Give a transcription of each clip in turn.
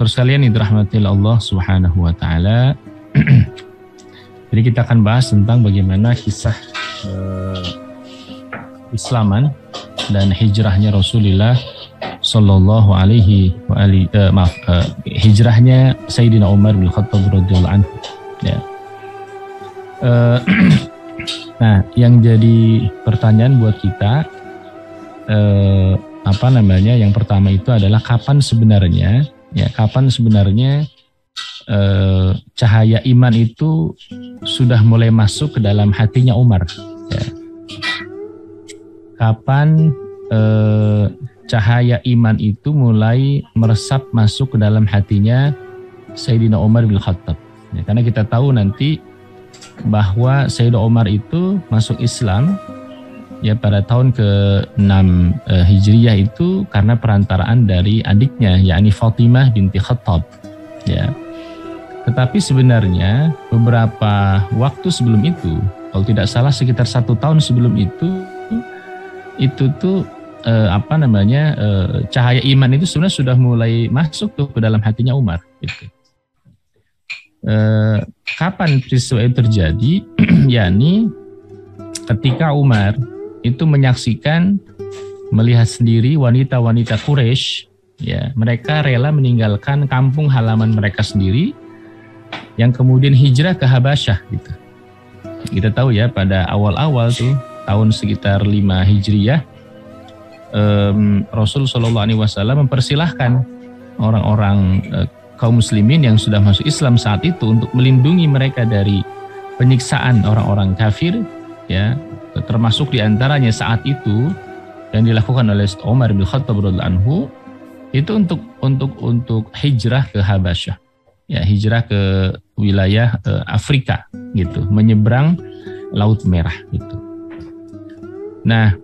Saudara sekalian yang dirahmati Allah Subhanahu wa taala. Jadi kita akan bahas tentang bagaimana kisah Islaman dan hijrahnya Rasulullah sallallahu alaihi wa alihi hijrahnya Sayyidina Umar bin Khattab radhiyallahu anhu. Ya. Nah, yang jadi pertanyaan buat kita yang pertama itu adalah kapan sebenarnya cahaya iman itu sudah mulai masuk ke dalam hatinya Umar. Ya. Kapan cahaya iman itu mulai meresap masuk ke dalam hatinya Sayyidina Umar bin Khattab. Ya, karena kita tahu nanti bahwa Sayyidina Umar itu masuk Islam ya pada tahun ke-6 Hijriyah itu karena perantaraan dari adiknya yakni Fatimah binti Khattab. Ya. Tetapi sebenarnya beberapa waktu sebelum itu, kalau tidak salah sekitar 1 tahun sebelum itu tuh cahaya iman itu sebenarnya sudah mulai masuk tuh ke dalam hatinya Umar. Gitu. Kapan peristiwa itu terjadi? yakni ketika Umar itu menyaksikan, melihat sendiri wanita-wanita Quraisy, ya mereka rela meninggalkan kampung halaman mereka sendiri, yang kemudian hijrah ke Habasyah gitu. Kita tahu ya pada awal-awal tuh tahun sekitar 5 Hijriyah, Rasul Shallallahu Alaihi Wasallam mempersilahkan orang-orang kaum muslimin yang sudah masuk Islam saat itu untuk melindungi mereka dari penyiksaan orang-orang kafir, ya termasuk diantaranya saat itu yang dilakukan oleh Umar bin Khattab radhiyallahu anhu itu untuk hijrah ke Habasyah, ya hijrah ke wilayah Afrika gitu, menyeberang Laut Merah gitu. Nah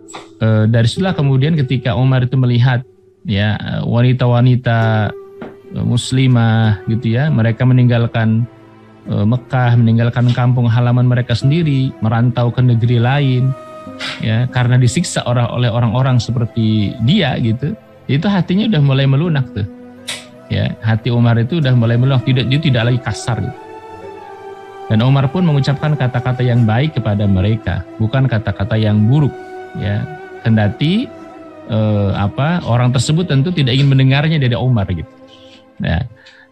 dari situlah kemudian ketika Umar itu melihat ya wanita-wanita muslimah gitu ya, mereka meninggalkan Mekah, meninggalkan kampung halaman mereka sendiri, merantau ke negeri lain, ya karena disiksa oleh orang-orang seperti dia gitu, itu hatinya udah mulai melunak tuh, ya hati Umar itu udah mulai melunak, dia tidak lagi kasar gitu. Dan Umar pun mengucapkan kata-kata yang baik kepada mereka, bukan kata-kata yang buruk, ya kendati orang tersebut tentu tidak ingin mendengarnya dari Umar gitu, ya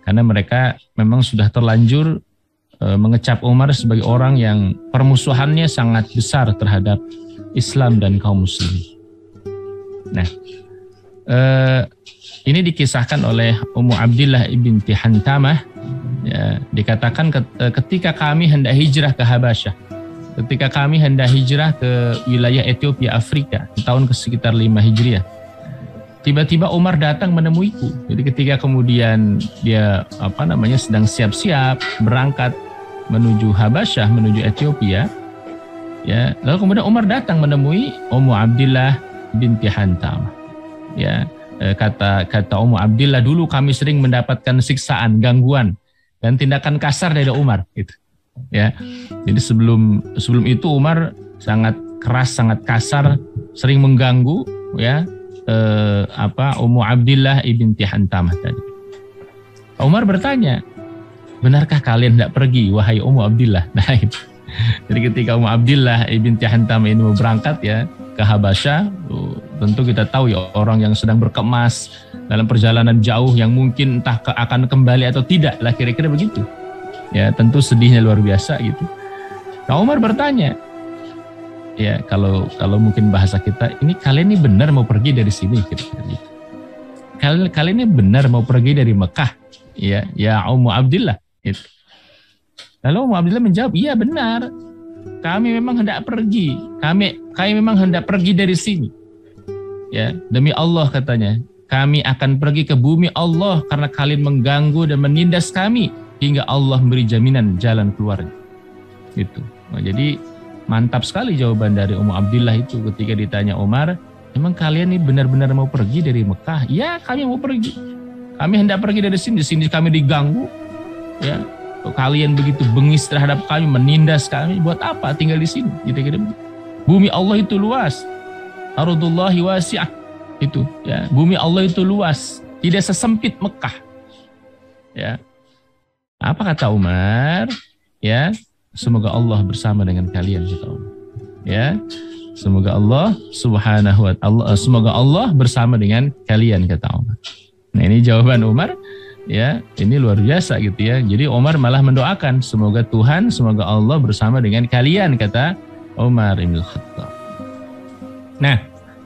karena mereka memang sudah terlanjur mengecap Umar sebagai orang yang permusuhannya sangat besar terhadap Islam dan kaum muslimin. Nah, ini dikisahkan oleh Ummu Abdillah binti Hantamah. Ya, dikatakan ketika kami hendak hijrah ke Habasyah, ketika kami hendak hijrah ke wilayah Ethiopia, Afrika, di tahun sekitar 5 Hijriah, tiba-tiba Umar datang menemuiku. Jadi ketika kemudian dia sedang siap-siap berangkat menuju Habasyah, menuju Ethiopia, ya lalu kemudian Umar datang menemui Ummu Abdillah binti Hantamah. Ya kata Ummu Abdillah, dulu kami sering mendapatkan siksaan, gangguan dan tindakan kasar dari Umar gitu. Ya. Jadi sebelum itu Umar sangat keras, sangat kasar, sering mengganggu ya Ummu Abdillah binti Hantamah tadi. Umar bertanya, benarkah kalian tidak pergi wahai Ummu Abdillah? Nah itu. Jadi ketika Ummu Abdillah binti Hantamah ini mau berangkat ya ke Habasyah, tentu kita tahu ya orang yang sedang berkemas dalam perjalanan jauh yang mungkin entah akan kembali atau tidak lah, kira-kira begitu. Ya tentu sedihnya luar biasa gitu. Nah Umar bertanya, ya kalau mungkin bahasa kita ini, kalian ini benar mau pergi dari sini kira-kira gitu. Kalian ini benar mau pergi dari Mekah? Ya Ummu Abdillah gitu. Lalu Ummu Abdillah menjawab, iya benar. Kami memang hendak pergi. Kami memang hendak pergi dari sini. Ya, demi Allah katanya, kami akan pergi ke bumi Allah karena kalian mengganggu dan menindas kami hingga Allah memberi jaminan jalan keluarnya. Gitu. Nah, jadi mantap sekali jawaban dari Ummu Abdillah itu ketika ditanya Umar, emang kalian ini benar-benar mau pergi dari Mekah? Ya, kami mau pergi. Kami hendak pergi dari sini. Di sini kami diganggu. Ya, kalian begitu bengis terhadap kami, menindas kami. Buat apa tinggal di sini? Gitu-gitu. Bumi Allah itu luas. Ardullahi wasi'ah. Itu ya, bumi Allah itu luas, tidak sesempit Mekah. Ya. Apa kata Umar? Ya, semoga Allah bersama dengan kalian, kata Umar. Ya. Semoga Allah Subhanahu wa ta'ala, semoga Allah bersama dengan kalian, kata Umar. Nah, ini jawaban Umar, ya, ini luar biasa gitu ya. Jadi Umar malah mendoakan, semoga Tuhan, semoga Allah bersama dengan kalian, kata Umar bin Khattab. Nah,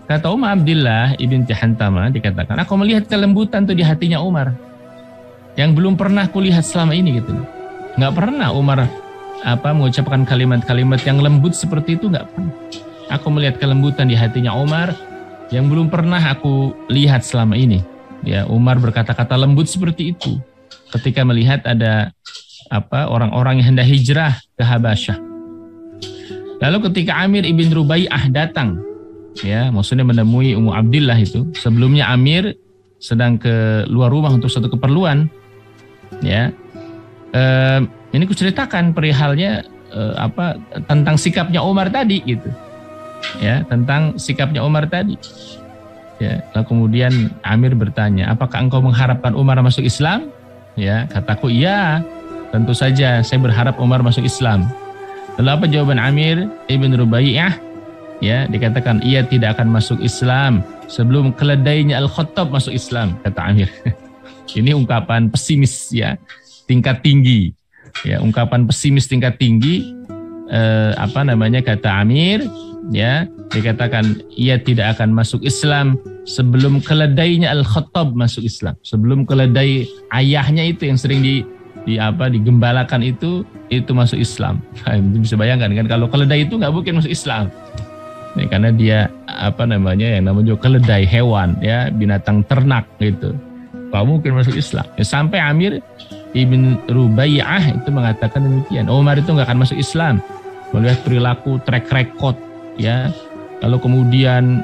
kata Umar Abdillah ibn Hantamah dikatakan, aku melihat kelembutan tuh di hatinya Umar, yang belum pernah kulihat selama ini gitu. Nggak pernah Umar mengucapkan kalimat-kalimat yang lembut seperti itu, nggak pernah. Aku melihat kelembutan di hatinya Umar yang belum pernah aku lihat selama ini. Ya, Umar berkata-kata lembut seperti itu ketika melihat ada orang-orang yang hendak hijrah ke Habasyah. Lalu ketika Amir ibn Rubaiyah datang, ya, maksudnya menemui Ummu Abdillah itu, sebelumnya Amir sedang ke luar rumah untuk satu keperluan, ya. Ini kuceritakan perihalnya tentang sikapnya Umar tadi gitu. Ya, tentang sikapnya Umar tadi. Ya, lalu kemudian Amir bertanya, apakah engkau mengharapkan Umar masuk Islam? Ya, kataku iya, tentu saja saya berharap Umar masuk Islam. Lalu apa jawaban Amir ibn Rubaiyah? Ya, dikatakan ia tidak akan masuk Islam sebelum keledainya Al-Khattab masuk Islam, kata Amir. Ini ungkapan pesimis, ya, tingkat tinggi. Ya, ungkapan pesimis tingkat tinggi. Kata Amir, ya, dikatakan ia tidak akan masuk Islam sebelum keledainya Al-Khattab masuk Islam, sebelum keledai ayahnya itu yang sering digembalakan itu masuk Islam. Bisa bayangkan kan, kalau keledai itu nggak mungkin masuk Islam, ya, karena dia yang namanya keledai, hewan, ya, binatang ternak gitu, nggak mungkin masuk Islam. Ya, sampai Amir ibn Rubaiyah itu mengatakan demikian, Umar itu nggak akan masuk Islam melihat perilaku, track record, ya, lalu kemudian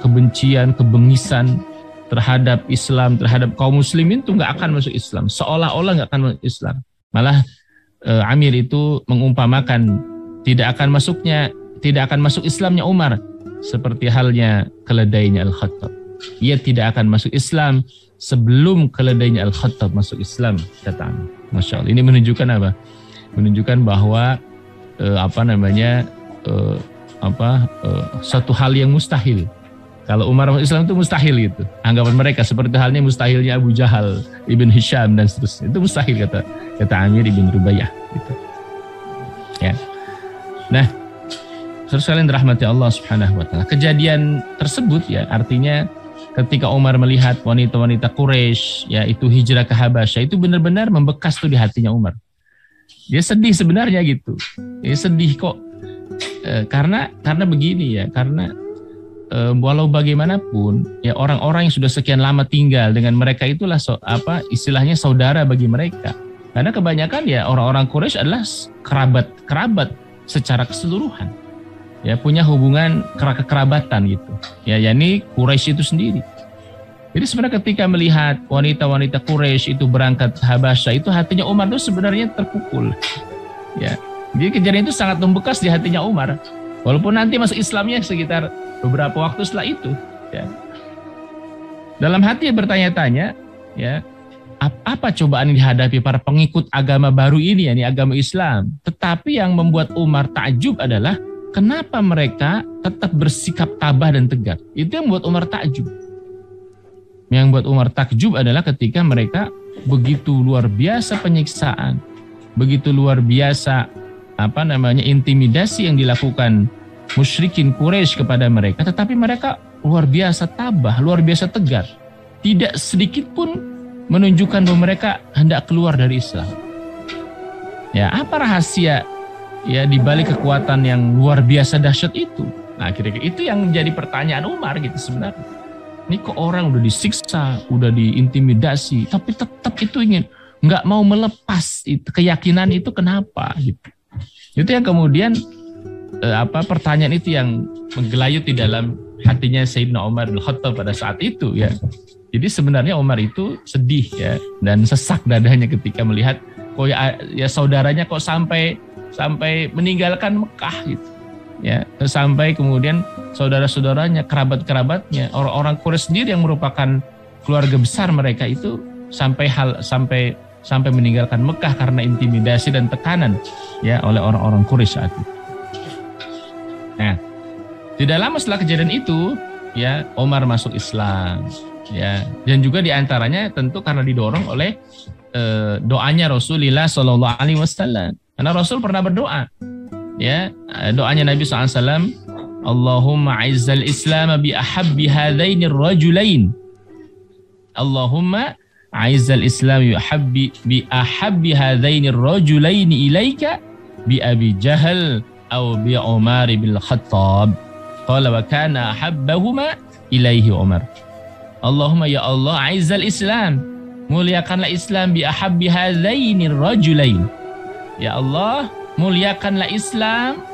kebencian, kebengisan terhadap Islam, terhadap kaum muslimin itu nggak akan masuk Islam, seolah-olah nggak akan masuk Islam. Malah Amir itu mengumpamakan tidak akan masuk Islamnya Umar seperti halnya keledainya Al-Khattab. Ia tidak akan masuk Islam sebelum keledainya Al-Khattab masuk Islam, kata Amir. Masya Allah. Ini menunjukkan apa? Menunjukkan bahwa satu hal yang mustahil. Kalau Umar masuk Islam itu mustahil gitu. Anggapan mereka seperti halnya mustahilnya Abu Jahal, Ibn Hisham dan seterusnya. Itu mustahil kata Amir ibn Rubaiyah gitu. Ya. Nah, saudara sekalian dirahmati Allah Subhanahu wa taala. Kejadian tersebut, ya, artinya ketika Umar melihat wanita-wanita Quraisy, ya, itu hijrah ke Habasyah, itu benar-benar membekas tuh di hatinya Umar. Dia sedih sebenarnya gitu. Dia sedih kok. Karena begini, ya, karena walau bagaimanapun, ya, orang-orang yang sudah sekian lama tinggal dengan mereka itulah istilahnya saudara bagi mereka. Karena kebanyakan, ya, orang-orang Quraisy adalah kerabat secara keseluruhan. Ya, punya hubungan kekerabatan gitu. Ya, yakni Quraisy itu sendiri. Jadi sebenarnya ketika melihat wanita-wanita Quraisy itu berangkat ke Habasyah, itu hatinya Umar itu sebenarnya terpukul. Ya. Jadi kejadian itu sangat membekas di hatinya Umar. Walaupun nanti masuk Islamnya sekitar beberapa waktu setelah itu. Ya. Dalam hati bertanya-tanya, ya, apa cobaan yang dihadapi para pengikut agama baru ini, yakni agama Islam. Tetapi yang membuat Umar takjub adalah kenapa mereka tetap bersikap tabah dan tegar. Itu yang membuat Umar takjub. Yang membuat Umar takjub adalah ketika mereka begitu luar biasa penyiksaan, begitu luar biasa intimidasi yang dilakukan musyrikin Quraisy kepada mereka, tetapi mereka luar biasa tabah, luar biasa tegar. Tidak sedikit pun menunjukkan bahwa mereka hendak keluar dari Islam. Ya, apa rahasia, ya, di balik kekuatan yang luar biasa dahsyat itu? Nah, kira-kira itu yang menjadi pertanyaan Umar gitu sebenarnya. Ini kok orang udah disiksa, udah diintimidasi, tapi tetap itu nggak mau melepas itu, keyakinan itu, kenapa gitu? Itu yang kemudian pertanyaan itu yang menggelayut di dalam hatinya Sayyidina Umar bin Khattab pada saat itu, ya. Jadi sebenarnya Umar itu sedih, ya, dan sesak dadanya ketika melihat kok ya saudaranya kok sampai meninggalkan Mekah gitu. Ya, sampai kemudian saudara-saudaranya, kerabat-kerabatnya, orang-orang Quraisy sendiri yang merupakan keluarga besar mereka itu sampai sampai meninggalkan Mekah karena intimidasi dan tekanan ya oleh orang-orang Quraisy saat itu. Nah, tidak lama setelah kejadian itu ya Umar masuk Islam ya, dan juga diantaranya tentu karena didorong oleh doanya Rasulullah Shallallahu Alaihi Wasallam. Karena Rasul pernah berdoa ya, doanya Nabi SAW, Allahumma aizzal Islam bi ahabbi hadainir rajulain. Allahumma aizzal Islam bi ahabbi hadainir rajulain ilaika bi Abi Jahal atau bi Umar bin Khattab. Qala wa kana ahabbahuma ilaihi Umar. Allahumma ya Allah aizzal Islam, muliakanlah Islam bi ahabbi hadainir rajulain. Ya Allah, muliakanlah Islam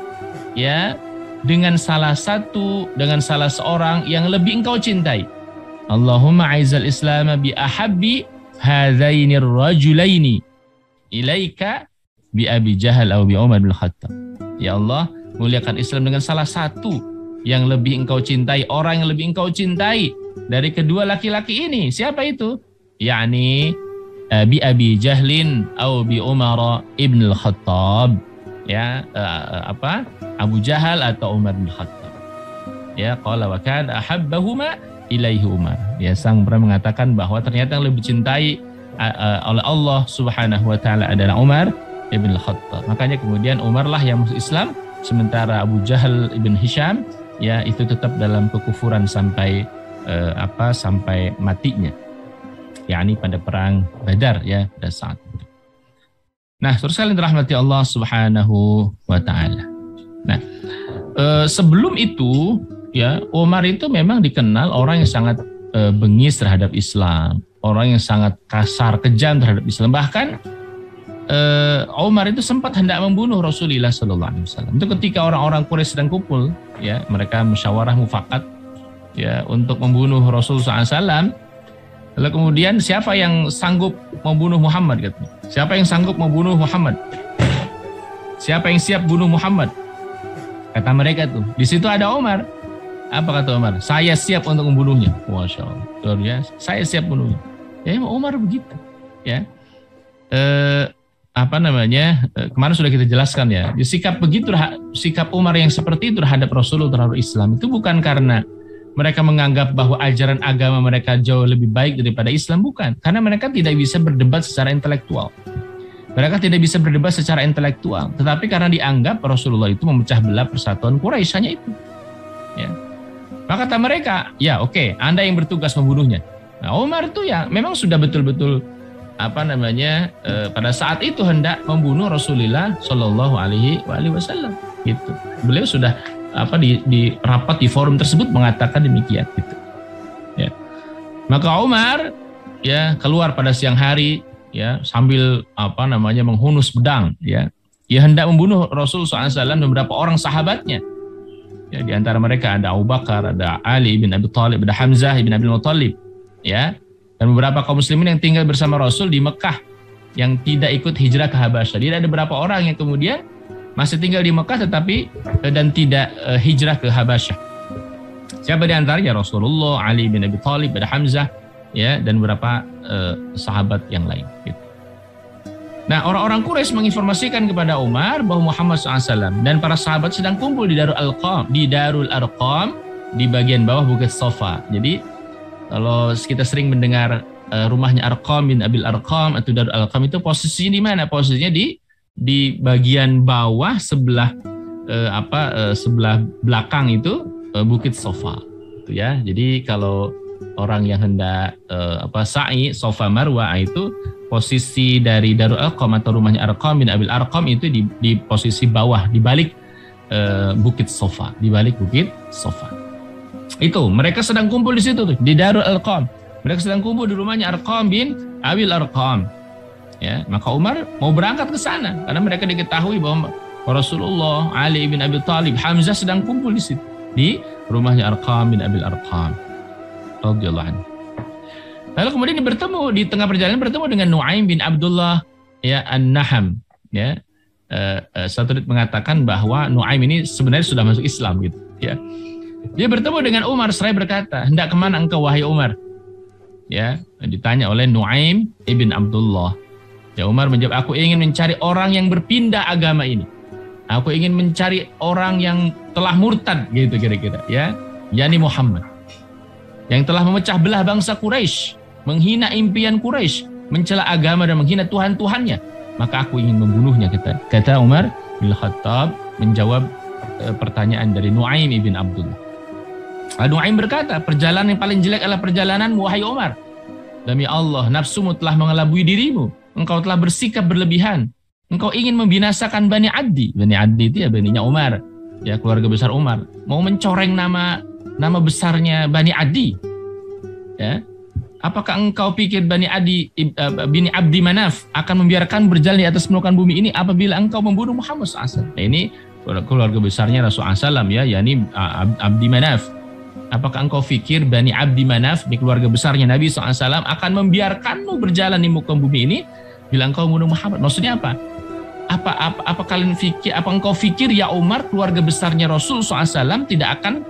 ya dengan salah seorang yang lebih engkau cintai. Allahumma aizal Islam bi ahabbi hadainir rajulaini ilaika bi Abi Jahal atau bi Umar bin Khattab. Ya Allah, muliakan Islam dengan salah satu yang lebih engkau cintai, orang yang lebih engkau cintai dari kedua laki-laki ini. Siapa itu? Yakni bi Abi Jahlin atau bi Umar ibn al-Khattab. Ya, Abu Jahal atau Umar bin Khattab. Ya, qala wa kana ahabbahuma ilaihi Umar. Ya, sang pernah mengatakan bahwa ternyata yang lebih cintai oleh Allah Subhanahu wa taala adalah Umar ibn al-Khattab. Makanya kemudian Umar lah yang masuk Islam, sementara Abu Jahal ibn Hisham ya itu tetap dalam kekufuran sampai sampai matinya. Yakni pada perang Badar ya pada saat itu. Nah, terus kalian dirahmati Allah Subhanahu wa taala. Nah, sebelum itu ya Umar itu memang dikenal orang yang sangat bengis terhadap Islam, orang yang sangat kasar, kejam terhadap Islam. Bahkan Umar itu sempat hendak membunuh Rasulullah sallallahu alaihi wasallam. Itu ketika orang-orang Quraisy sedang kumpul ya, mereka musyawarah mufakat ya untuk membunuh Rasulullah sallallahu alaihi wasallam. Lalu kemudian siapa yang sanggup membunuh Muhammad katanya? Siapa yang sanggup membunuh Muhammad? Siapa yang siap bunuh Muhammad? Kata mereka tuh. Di situ ada Umar. Apa kata Umar? Saya siap untuk membunuhnya. Masya Allah. Luar biasa. Saya siap bunuhnya. Ya Umar begitu. Ya. Kemarin sudah kita jelaskan ya. Sikap begitu, sikap Umar yang seperti itu terhadap Rasulullah, terhadap Islam itu bukan karena mereka menganggap bahwa ajaran agama mereka jauh lebih baik daripada Islam, bukan. Karena mereka tidak bisa berdebat secara intelektual. Mereka tidak bisa berdebat secara intelektual. Tetapi karena dianggap Rasulullah itu memecah belah persatuan Quraisy, hanya itu. Ya. Maka kata mereka, ya oke, Anda yang bertugas membunuhnya. Nah, Umar itu ya memang sudah betul-betul pada saat itu hendak membunuh Rasulullah Shallallahu Alaihi Wasallam. Gitu. Beliau sudah di rapat di forum tersebut mengatakan demikian gitu. Ya. Maka Umar ya keluar pada siang hari ya sambil menghunus pedang ya. Ia hendak membunuh Rasulullah SAW dan beberapa orang sahabatnya. Ya, di antara mereka ada Abu Bakar, ada Ali bin Abi Thalib, ada Hamzah bin Abdul Muttalib ya. Dan beberapa kaum muslimin yang tinggal bersama Rasul di Mekah yang tidak ikut hijrah ke Habasyah. Jadi ada beberapa orang yang kemudian masih tinggal di Mekah tetapi dan tidak hijrah ke Habasyah. Siapa di antaranya? Rasulullah, Ali bin Abi Thalib, ada Hamzah ya, dan beberapa sahabat yang lain gitu. Nah, orang-orang Quraisy menginformasikan kepada Umar bahwa Muhammad SAW dan para sahabat sedang kumpul di Darul Arqam di bagian bawah Bukit Safa. Jadi kalau kita sering mendengar rumahnya Arqam bin Abil Arqam atau Darul Arqam itu posisinya di mana? Posisinya di bagian bawah sebelah sebelah belakang itu Bukit Safa itu ya. Jadi kalau orang yang hendak sa'i Safa Marwa itu posisi dari Darul Arqam atau rumahnya Arqam bin Abil Arqam itu di posisi bawah di balik Bukit Safa, di balik Bukit Safa. Itu mereka sedang kumpul di situ tuh, di Darul Arqam. Mereka sedang kumpul di rumahnya Arqam bin Abil Arqam. Ya, maka Umar mau berangkat ke sana karena mereka diketahui bahwa Rasulullah, Ali bin Abi Thalib, Hamzah sedang kumpul di situ di rumahnya Arqam bin Abil Arqam radhiyallahu anhu. Lalu kemudian di tengah perjalanan bertemu dengan Nuaim bin Abdullah ya An-Naham ya. Satu mengatakan bahwa Nuaim ini sebenarnya sudah masuk Islam gitu ya. Dia bertemu dengan Umar seraya berkata, "Hendak kemana engkau wahai Umar?" Ya, ditanya oleh Nuaim ibn Abdullah. Ya Umar menjawab, aku ingin mencari orang yang berpindah agama ini. Aku ingin mencari orang yang telah murtad gitu kira-kira ya. Yani Muhammad. Yang telah memecah belah bangsa Quraisy, menghina impian Quraisy, mencela agama dan menghina Tuhan-Tuhannya. Maka aku ingin membunuhnya, kata Umar bin Khattab menjawab pertanyaan dari Nuaim ibn Abdullah. Nuaim berkata, perjalanan yang paling jelek adalah perjalanan wahai Umar. Demi Allah, nafsumu telah mengelabui dirimu. Engkau telah bersikap berlebihan. Engkau ingin membinasakan Bani Addi. Bani Addi itu ya baninya Umar, ya keluarga besar Umar. Mau mencoreng nama besarnya Bani Addi. Ya. Apakah engkau pikir Bani Adi bin Abdi Manaf akan membiarkan berjalan di atas permukaan bumi ini apabila engkau membunuh Muhammad SAW? Nah, ini keluarga besarnya Rasulullah SAW ya, yakni Abdi Manaf. Apakah engkau pikir Bani Abdi Manaf, di keluarga besarnya Nabi SAW, akan membiarkanmu berjalan di muka bumi ini bila engkau membunuh Muhammad? Maksudnya apa? Apa kalian fikir? Apa engkau fikir ya Umar, keluarga besarnya Rasul SAW tidak akan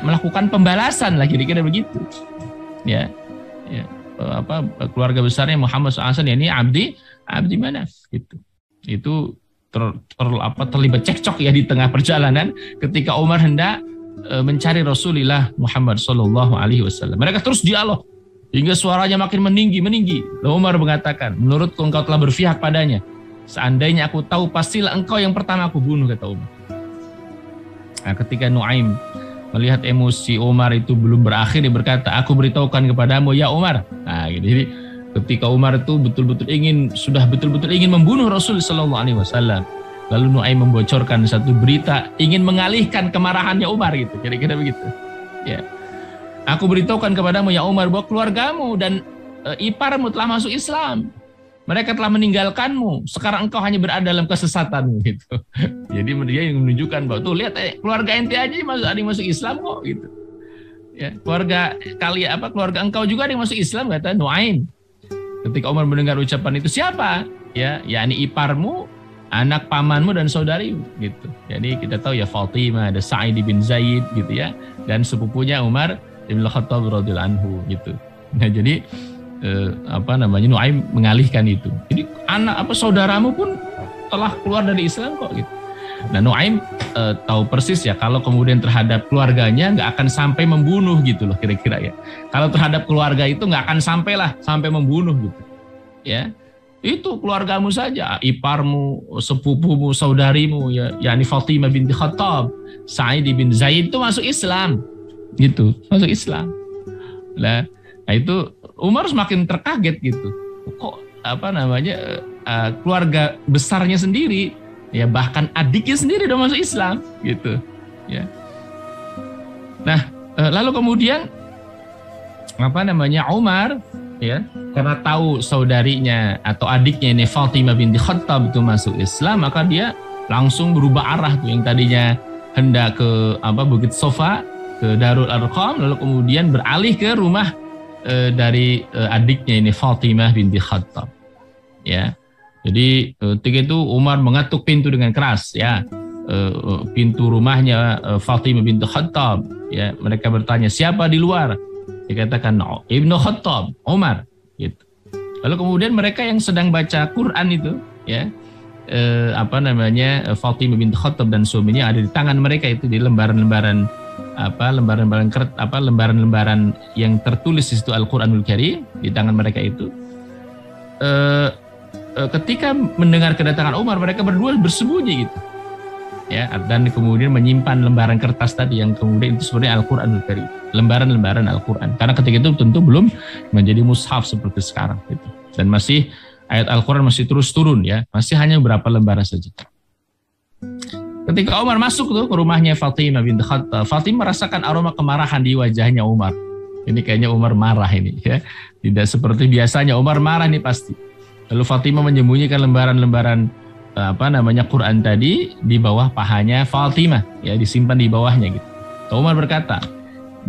melakukan pembalasan lah, kira-kira begitu? Ya, keluarga besarnya Muhammad SAW ini Abdi Manaf gitu. Itu terlibat cekcok ya di tengah perjalanan ketika Umar hendak mencari Rasulullah Muhammad SAW. Mereka terus dialog hingga suaranya makin meninggi. Lalu Umar mengatakan, menurutku engkau telah berpihak padanya. Seandainya aku tahu, pastilah engkau yang pertama aku bunuh, kata Umar. Nah, ketika Nuaim melihat emosi Umar itu belum berakhir, dia berkata, aku beritahukan kepadamu ya Umar. Nah, gitu. Jadi ketika Umar itu betul-betul ingin membunuh Rasul Sallallahu Alaihi Wasallam, lalu Nuaim membocorkan satu berita ingin mengalihkan kemarahannya Umar gitu, kira-kira begitu. Ya, aku beritahukan kepadamu ya Umar bahwa keluargamu dan iparmu telah masuk Islam. Mereka telah meninggalkanmu. Sekarang engkau hanya berada dalam kesesatan gitu. Jadi dia yang menunjukkan bahwa tuh lihat keluarga ente aja ada yang masuk Islam kok gitu. Ya, keluarga engkau juga ada yang masuk Islam, kata Nuaim. Ketika Umar mendengar ucapan itu, siapa? Ya, yakni iparmu, anak pamanmu dan saudarimu gitu. Jadi kita tahu ya Fatimah, ada Sa'id bin Zaid gitu ya, dan sepupunya Umar bin Khattab radhiyallahu anhu gitu. Nah, jadi Nuaim mengalihkan itu. Jadi saudaramu pun telah keluar dari Islam kok gitu. Nah, Nuaim tahu persis ya kalau kemudian terhadap keluarganya nggak akan sampai membunuh gitu loh, kira-kira ya. Kalau terhadap keluarga itu nggak akan sampai membunuh gitu. Ya. Itu keluargamu saja, iparmu, sepupumu, saudarimu ya, yakni Fatimah binti Khattab, Sa'id bin Zaid itu masuk Islam. Gitu, masuk Islam. Nah itu Umar semakin terkaget gitu. Kok keluarga besarnya sendiri, ya bahkan adiknya sendiri udah masuk Islam gitu. Ya. Nah, lalu kemudian Umar ya, karena tahu saudarinya atau adiknya ini Fatimah binti Khattab itu masuk Islam, maka dia langsung berubah arah tuh, yang tadinya hendak ke Bukit Sofa, ke Darul Arqam, lalu kemudian beralih ke rumah dari adiknya ini Fatimah binti Khattab. Ya. Jadi ketika itu Umar mengetuk pintu dengan keras ya. Pintu rumahnya Fatimah binti Khattab ya. Mereka bertanya, siapa di luar? Dikatakan Ibnu Khattab, Umar gitu. Lalu kemudian mereka yang sedang baca Quran itu ya, Fatimah binti Khattab dan suaminya ada di tangan mereka itu di lembaran-lembaran yang tertulis di situ Al-Qur'anul Karim di tangan mereka itu. Ketika mendengar kedatangan Umar, mereka berdua bersembunyi gitu. Ya, dan kemudian menyimpan lembaran kertas tadi yang kemudian itu sebenarnya Al-Qur'anul Karim, lembaran-lembaran Al-Qur'an. Karena ketika itu tentu belum menjadi mushaf seperti sekarang gitu. Dan masih ayat Al-Qur'an masih terus turun ya, masih hanya beberapa lembaran saja. Ketika Umar masuk tuh ke rumahnya Fatimah binti Khattab, Fatimah merasakan aroma kemarahan di wajahnya Umar. Ini kayaknya Umar marah ini ya. Tidak seperti biasanya, Umar marah nih pasti. Lalu Fatimah menyembunyikan lembaran-lembaran Quran tadi di bawah pahanya Fatimah ya, disimpan di bawahnya gitu. Umar berkata,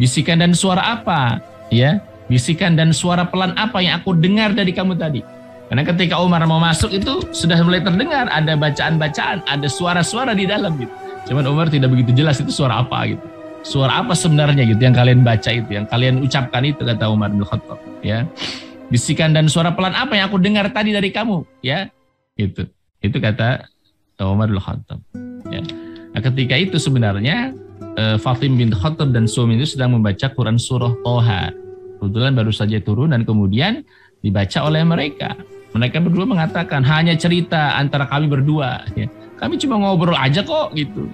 bisikan dan suara apa? Ya, bisikan dan suara pelan apa yang aku dengar dari kamu tadi? Karena ketika Umar mau masuk itu sudah mulai terdengar ada bacaan-bacaan, ada suara-suara di dalam gitu. Cuman Umar tidak begitu jelas itu suara apa gitu. Suara apa sebenarnya gitu yang kalian baca itu, yang kalian ucapkan itu, kata Umar bin Khattab ya. Bisikan dan suara pelan apa yang aku dengar tadi dari kamu? Ya, itu kata Umar bin Khattab. Ya. Nah, ketika itu sebenarnya Fatimah bin Khattab dan suami itu sedang membaca Quran surah Toha. Kebetulan baru saja turun dan kemudian dibaca oleh mereka. Mereka berdua mengatakan hanya cerita antara kami berdua. Ya. Kami cuma ngobrol aja kok gitu.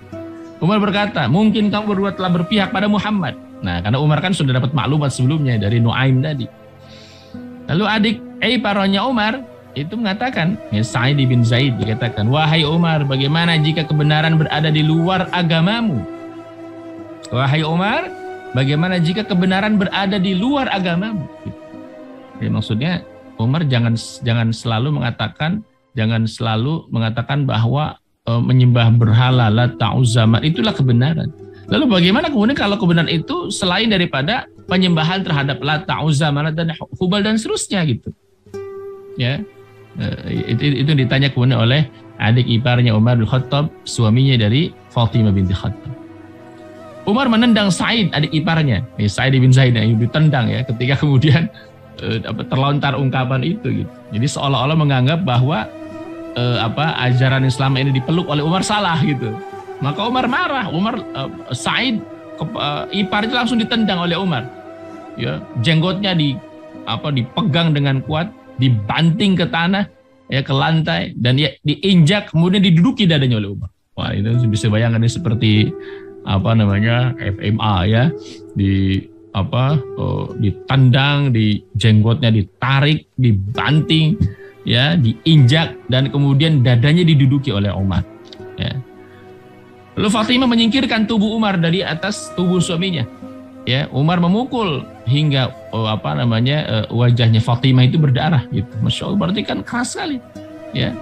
Umar berkata, mungkin kamu berdua telah berpihak pada Muhammad. Nah, karena Umar kan sudah dapat maklumat sebelumnya dari Nuaim tadi. Lalu adik iparnya Umar itu mengatakan, ya, Sa'id bin Zaid dikatakan, wahai Umar, bagaimana jika kebenaran berada di luar agamamu? Wahai Umar, bagaimana jika kebenaran berada di luar agamamu? Jadi maksudnya Umar jangan selalu mengatakan bahwa menyembah berhala, Lata, Uzza, itulah kebenaran. Lalu bagaimana kemudian kalau kebenaran itu selain daripada penyembahan terhadap Lata, Uzza, dan Hubal dan seterusnya gitu. Ya. Itu ditanya kemudian oleh adik iparnya Umar bin Khattab, suaminya dari Fatimah binti Khattab. Umar menendang Sa'id, adik iparnya, Sa'id bin Zaid, yang ditendang ya ketika kemudian terlontar ungkapan itu gitu. Jadi seolah-olah menganggap bahwa ajaran Islam ini dipeluk oleh Umar salah gitu. Maka Umar marah. Sa'id ipar itu langsung ditendang oleh Umar. Ya, jenggotnya dipegang dengan kuat, dibanting ke tanah, ya, ke lantai, dan ya diinjak, kemudian diduduki dadanya oleh Umar. Wah, itu bisa bayangkan ini seperti FMA ya, ditendang, di jenggotnya ditarik, dibanting, ya, diinjak, dan kemudian dadanya diduduki oleh Umar. Ya. Lalu Fatimah menyingkirkan tubuh Umar dari atas tubuh suaminya. Ya, Umar memukul hingga wajahnya Fatimah itu berdarah gitu. Masya Allah, berarti kan keras sekali. Ya.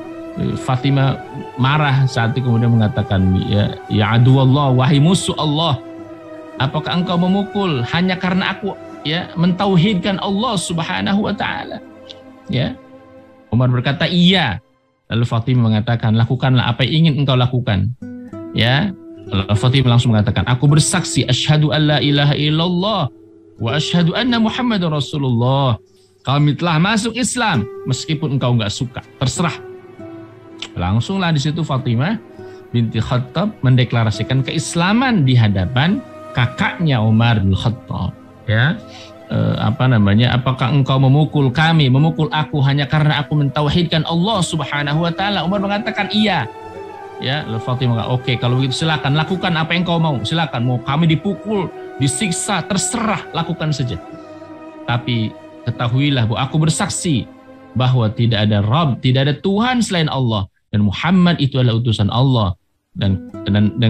Fatimah marah saat itu kemudian mengatakan, ya aduwallah, wahai musuh Allah, apakah engkau memukul hanya karena aku mentauhidkan Allah Subhanahu wa taala? Ya. Umar berkata, iya. Lalu Fatimah mengatakan, lakukanlah apa yang ingin engkau lakukan. Ya. Lalu Fatimah langsung mengatakan, aku bersaksi asyhadu an la ilaha illallah wa asyhadu anna Muhammadar Rasulullah. Kami telah masuk Islam meskipun engkau enggak suka. Terserah. Langsunglah di situ Fatimah binti Khattab mendeklarasikan keislaman di hadapan kakaknya Umar bin Khattab. Ya. Apakah engkau memukul aku hanya karena aku mentauhidkan Allah Subhanahu wa taala? Umar mengatakan iya. Ya, lalu Fatimah mengatakan, oke, kalau begitu silakan lakukan apa yang kau mau. Silakan, mau kami dipukul, disiksa, terserah, lakukan saja. Tapi ketahuilah bahwa aku bersaksi bahwa tidak ada Rabb, tidak ada Tuhan selain Allah, dan Muhammad itu adalah utusan Allah. Dan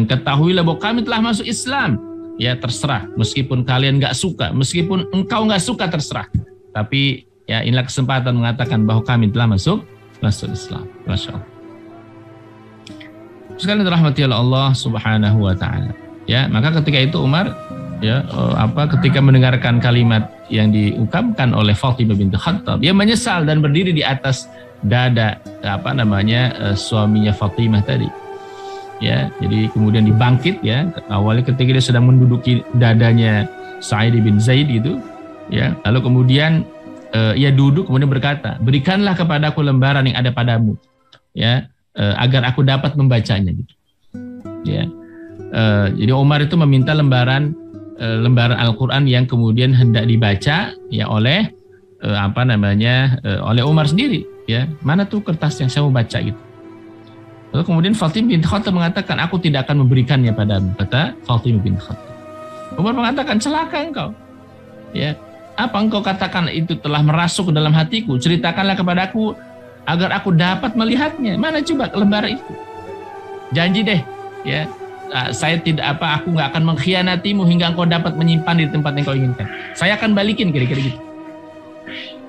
ketahuilah bahwa kami telah masuk Islam. Ya, terserah, meskipun kalian nggak suka, meskipun engkau nggak suka, terserah. Tapi ya, inilah kesempatan mengatakan bahwa kami telah masuk Islam. Masya Allah. Sekali dirahmati oleh Allah Subhanahu wa taala. Ya, maka ketika itu Umar ketika mendengarkan kalimat yang diungkapkan oleh Fatimah binti Khattab, dia menyesal dan berdiri di atas dada suaminya Fatimah tadi. Ya, jadi kemudian dibangkit ya. Awalnya ketika dia sedang menduduki dadanya Sa'id bin Zaid gitu, ya. Lalu kemudian ia duduk kemudian berkata, "Berikanlah kepadaku lembaran yang ada padamu." Ya. Agar aku dapat membacanya gitu. Ya. Jadi Umar itu meminta lembaran Al-Qur'an yang kemudian hendak dibaca ya oleh oleh Umar sendiri, ya. Mana tuh kertas yang saya mau baca gitu. Lalu kemudian Fatimah bin Khattab mengatakan, aku tidak akan memberikannya padamu, kata Fatimah bin Khattab. Umar mengatakan, celaka engkau. Ya. Apa engkau katakan itu telah merasuk ke dalam hatiku? Ceritakanlah kepadaku agar aku dapat melihatnya. Mana coba lembar itu? Janji deh, ya. Saya aku nggak akan mengkhianatimu hingga engkau dapat menyimpan di tempat yang kau inginkan. Saya akan balikin kira-kira gitu.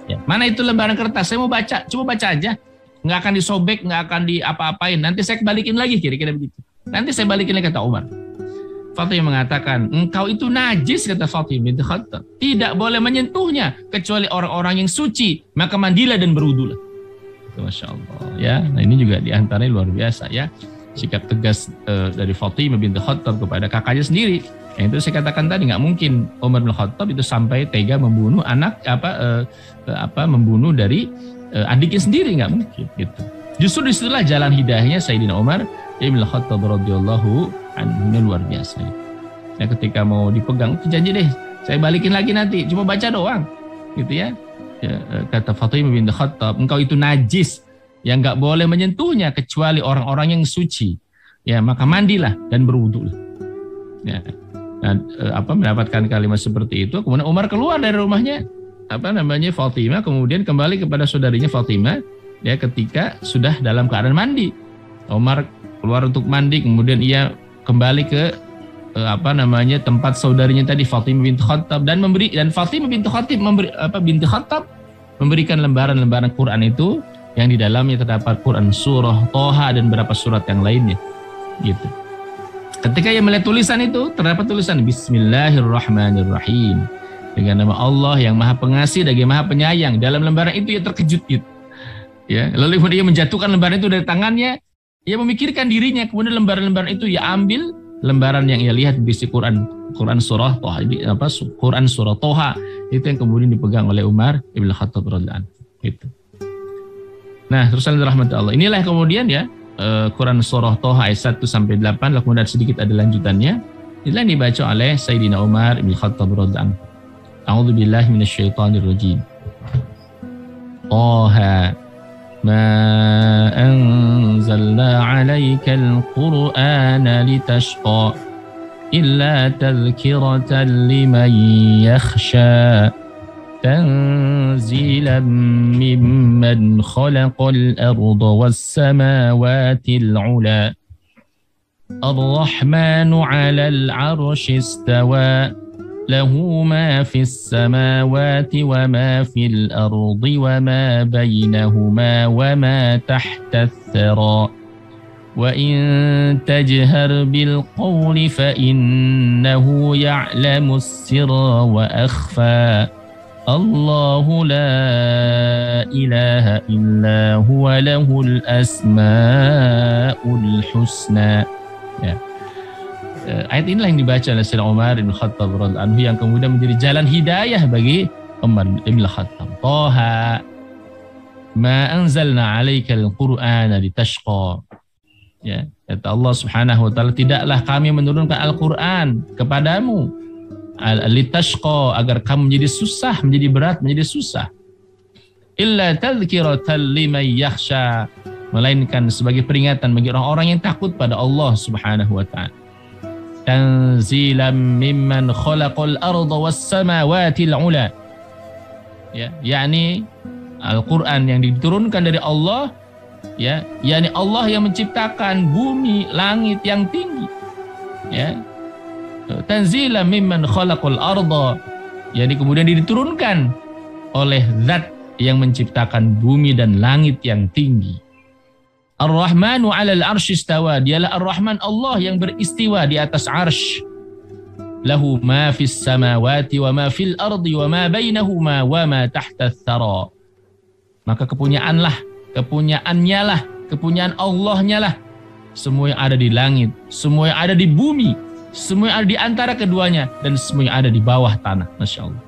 Ya. Mana itu lembaran kertas? Saya mau baca, coba baca aja. Nggak akan disobek, nggak akan diapa-apain. Nanti saya balikin lagi kira-kira begitu. Nanti saya balikin lagi, kata Umar. Fatimah mengatakan, engkau itu najis, kata Fatimah binti Khattab. Tidak boleh menyentuhnya kecuali orang-orang yang suci. Maka mandilah dan berwudulah. Masya Allah, ya. Nah, ini juga diantaranya luar biasa, ya. Sikap tegas dari Fatimah binti Khattab kepada kakaknya sendiri, Yang itu saya katakan tadi, nggak mungkin Umar bin Khattab itu sampai tega membunuh membunuh dari adiknya sendiri, nggak mungkin gitu. Justru disitulah jalan hidayahnya Sayyidina Umar bin Khattab radhiyallahu anhu, luar biasa. Ya, ketika mau dipegang, janji deh, saya balikin lagi nanti, cuma baca doang, gitu ya. Kata Fatimah binti Khattab, engkau itu najis, yang nggak boleh menyentuhnya kecuali orang-orang yang suci. Ya, maka mandilah dan berwudulah. Ya. Nah, mendapatkan kalimat seperti itu, kemudian Umar keluar dari rumahnya, Fatimah, kemudian kembali kepada saudarinya Fatimah, ya, ketika sudah dalam keadaan mandi. Umar keluar untuk mandi, kemudian ia kembali ke tempat saudarinya tadi Fatimah binti Khattab, dan Fatimah binti Khattab memberikan lembaran-lembaran Quran itu yang di dalamnya terdapat Quran surah Toha dan beberapa surat yang lainnya, gitu. Ketika ia melihat tulisan itu, terdapat tulisan Bismillahirrahmanirrahim, dengan nama Allah yang Maha Pengasih dan Maha Penyayang. Dalam lembaran itu ia terkejut, gitu. Ya, lalu dia menjatuhkan lembaran itu dari tangannya, ia memikirkan dirinya, kemudian lembaran-lembaran itu ia ambil, lembaran yang ia lihat berisi Quran surah Toha, Quran surah Toha, itu yang kemudian dipegang oleh Umar bin Khattab radhiyallahu anhu, gitu. Nah, terus rahmat Allah. Inilah kemudian ya Quran surah Toha ayat 1 sampai 8, kemudian sedikit ada lanjutannya. Inilah yang dibaca oleh Sayyidina Umar bin Khattab radhiyallahu anhu. A'udzubillahi minasyaitonir rajim. Toha ma anzalna 'alaikal qur'ana litashqa illa tadhkiratan liman yakhsha. تنزيلا ممن خلق الأرض والسماوات العلى الرحمن على العرش استوى له ما في السماوات وما في الأرض وما بينهما وما تحت الثرى وإن تجهر بالقول فإنه يعلم السر وأخفى الله لا إله إلا هو له الأسماء الحسنى. Ya. Ayat inilah yang dibaca oleh Sayyidina Umar bin Khattab radhiyallahu anhu, yang kemudian menjadi jalan hidayah bagi Umar bin Khattab. Toha ma anzalna 'alaikal qur'ana litashqa. Ya, kata Allah Subhanahu wa taala, tidaklah kami menurunkan Al-Qur'an kepadamu litashqa, agar kamu menjadi susah, menjadi berat, menjadi susah. Illa tadhkiratan liman yakhsha, melainkan sebagai peringatan bagi orang-orang yang takut pada Allah Subhanahu wa taala. Tanzilan mimman khalaqal arda was samawati al-ula. Ya, yakni Al-Qur'an yang diturunkan dari Allah, ya, yakni Allah yang menciptakan bumi, langit yang tinggi. Ya. Tanzilan mimman khalaqal arda, jadi kemudian diturunkan oleh zat yang menciptakan bumi dan langit yang tinggi. Ar-Rahmanu 'alal 'arsy istawa, dialah Ar-Rahman, Allah yang beristiwa di atas arsy. Lahu ma fis samawati wa ma fil ardi wa ma bainahuma wa ma tahta ats-tsara. Maka kepunyaan Allahnya lah semua yang ada di langit, semua yang ada di bumi, semua yang ada di antara keduanya, dan semua yang ada di bawah tanah. Masya Allah.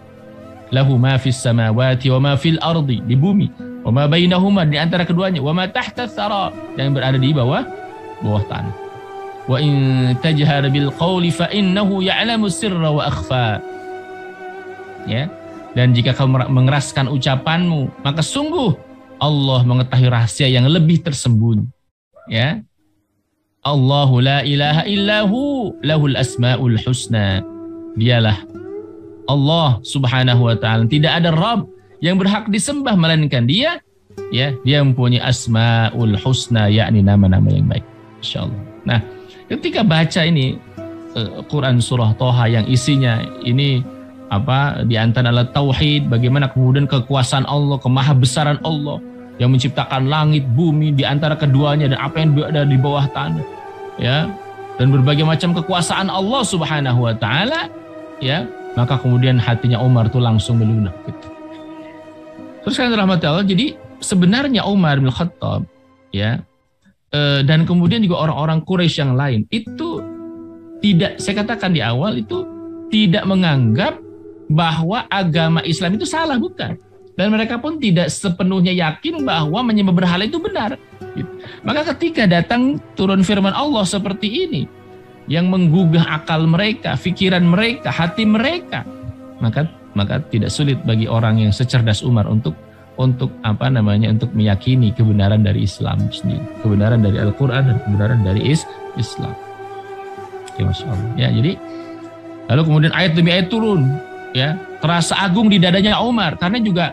Lahu ma fis samawati wa ma fil ardi, di bumi, wa ma bainahuma, di antara keduanya, wa ma tahta tsara, yang berada di bawah tanah. Wa in tajhar bil qawli fa innahu ya'lamu sirra wa akhfa. Ya. Dan jika kamu mengeraskan ucapanmu, maka sungguh Allah mengetahui rahasia yang lebih tersembunyi. Ya. Allahu la ilaha illahu lahul asmaul husna. Dialah Allah Subhanahu wa taala, tidak ada Rabb yang berhak disembah melainkan Dia. Ya, Dia mempunyai asmaul husna, yakni nama-nama yang baik. Insyaallah. Nah, ketika baca ini Quran surah Toha yang isinya ini di antara adalah tauhid, bagaimana kemudian kekuasaan Allah, kemahabesaran Allah yang menciptakan langit, bumi, di antara keduanya, dan apa yang ada di bawah tanah, ya, dan berbagai macam kekuasaan Allah Subhanahu wa taala, ya, maka kemudian hatinya Umar itu langsung melunak gitu. Terus kan rahmat Allah, jadi sebenarnya Umar bin Khattab, ya, dan kemudian juga orang-orang Quraisy yang lain itu tidak, saya katakan di awal itu tidak menganggap bahwa agama Islam itu salah, bukan. Dan mereka pun tidak sepenuhnya yakin bahwa menyembah berhala itu benar. Maka ketika datang turun firman Allah seperti ini, yang menggugah akal mereka, pikiran mereka, hati mereka, maka tidak sulit bagi orang yang secerdas Umar untuk meyakini kebenaran dari Islam sendiri, kebenaran dari Al-Quran dan kebenaran dari Islam. Ya, Masya Allah. Ya, jadi lalu kemudian ayat demi ayat turun, ya, terasa agung di dadanya Umar karena juga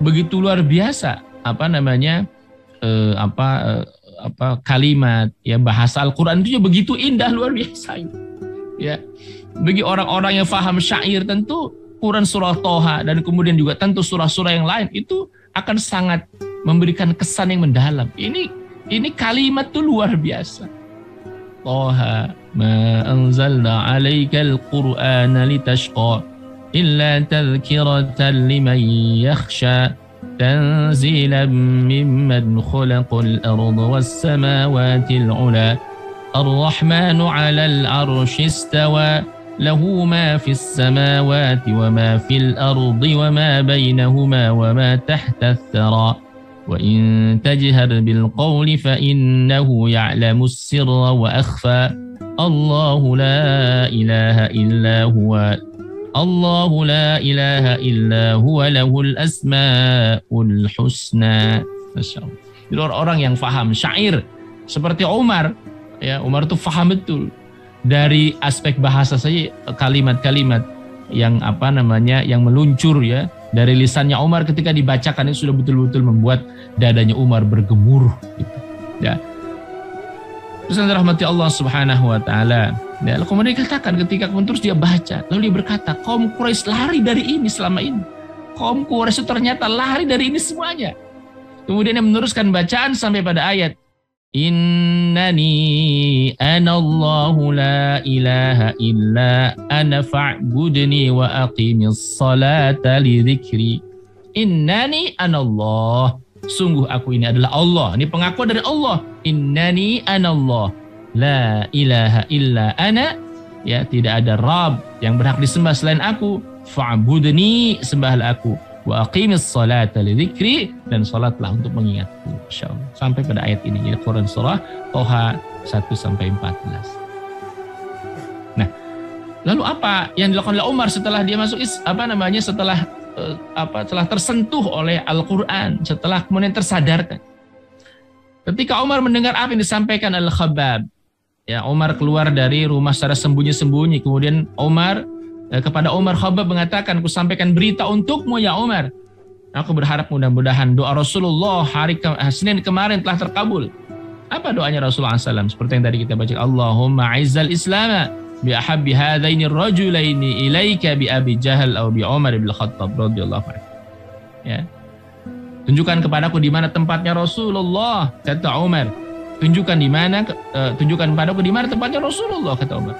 begitu luar biasa kalimat, ya, bahasa Al-Quran itu juga begitu indah, luar biasa. Ya, bagi orang-orang yang faham syair, tentu Quran surah Toha dan kemudian juga tentu surah-surah yang lain itu akan sangat memberikan kesan yang mendalam. Ini kalimat tuh luar biasa. Toha ma anzalna 'alaikal Qur'ana litashqa illa tadhkiratan liman yakhsha tanzilan mimman khalaqal arda was samawati al-'ula ar-rahmanu 'alal 'arsyi istawa lahu ma fis samawati wa ma fil ardi wa ma bainahuma wa ma tahta ath-thara wa in tajhar bil qawli fa innahu ya'lamus sirra wa akhfa Allahu la ilaha illa huwa lahul asmaul husna. Masyaallah. Jadi orang-orang yang faham syair seperti Umar, ya, Umar itu faham betul dari aspek bahasa saja, kalimat-kalimat yang yang meluncur, ya, dari lisannya Umar ketika dibacakan itu sudah betul-betul membuat dadanya Umar bergemuruh, gitu. Ya. Terus yang dirahmati Allah Subhanahu wa taala. Ya, lalu kemudian dikatakan ketika terus dia baca, lalu dia berkata, kaum Quraisy lari dari ini selama ini. Kaum Quraisy ternyata lari dari ini semuanya. Kemudian dia meneruskan bacaan sampai pada ayat Innani anallahu la ilaha illa ana fa'budni wa aqimis salata li dzikri. Innani anallah. Sungguh aku ini adalah Allah. Ini pengakuan dari Allah. Innani anallah. La ilaha illa ana. Ya, tidak ada Rabb yang berhak disembah selain aku. Fa'budni, sembahlah aku. Wa aqimis salata li dzikri, dan salatlah untuk mengingatku. Masyaallah. Sampai pada ayat ini. Jadi Quran surah Toha 1 sampai 14. Nah, lalu apa yang dilakukan oleh Umar setelah dia masuk setelah tersentuh oleh Al-Quran, setelah kemudian tersadarkan? Ketika Umar mendengar apa yang disampaikan Al-Khabbab, ya, Umar keluar dari rumah secara sembunyi-sembunyi. Kemudian kepada Umar, Khabbab mengatakan, aku sampaikan berita untukmu ya Umar. Aku berharap mudah-mudahan doa Rasulullah hari Senin kemarin telah terkabul. Apa doanya Rasulullah SAW? Seperti yang tadi kita baca, Allahumma aizzal islama bi ahabbi hadaini rajulaini ilaika bi Abi Jahal atau bi Umar bin Khattab radhiyallahu anhu. Ya. Tunjukkan kepadaku di mana tempatnya Rasulullah, kata Umar. Tunjukkan padaku di mana tempatnya Rasulullah, kata Umar.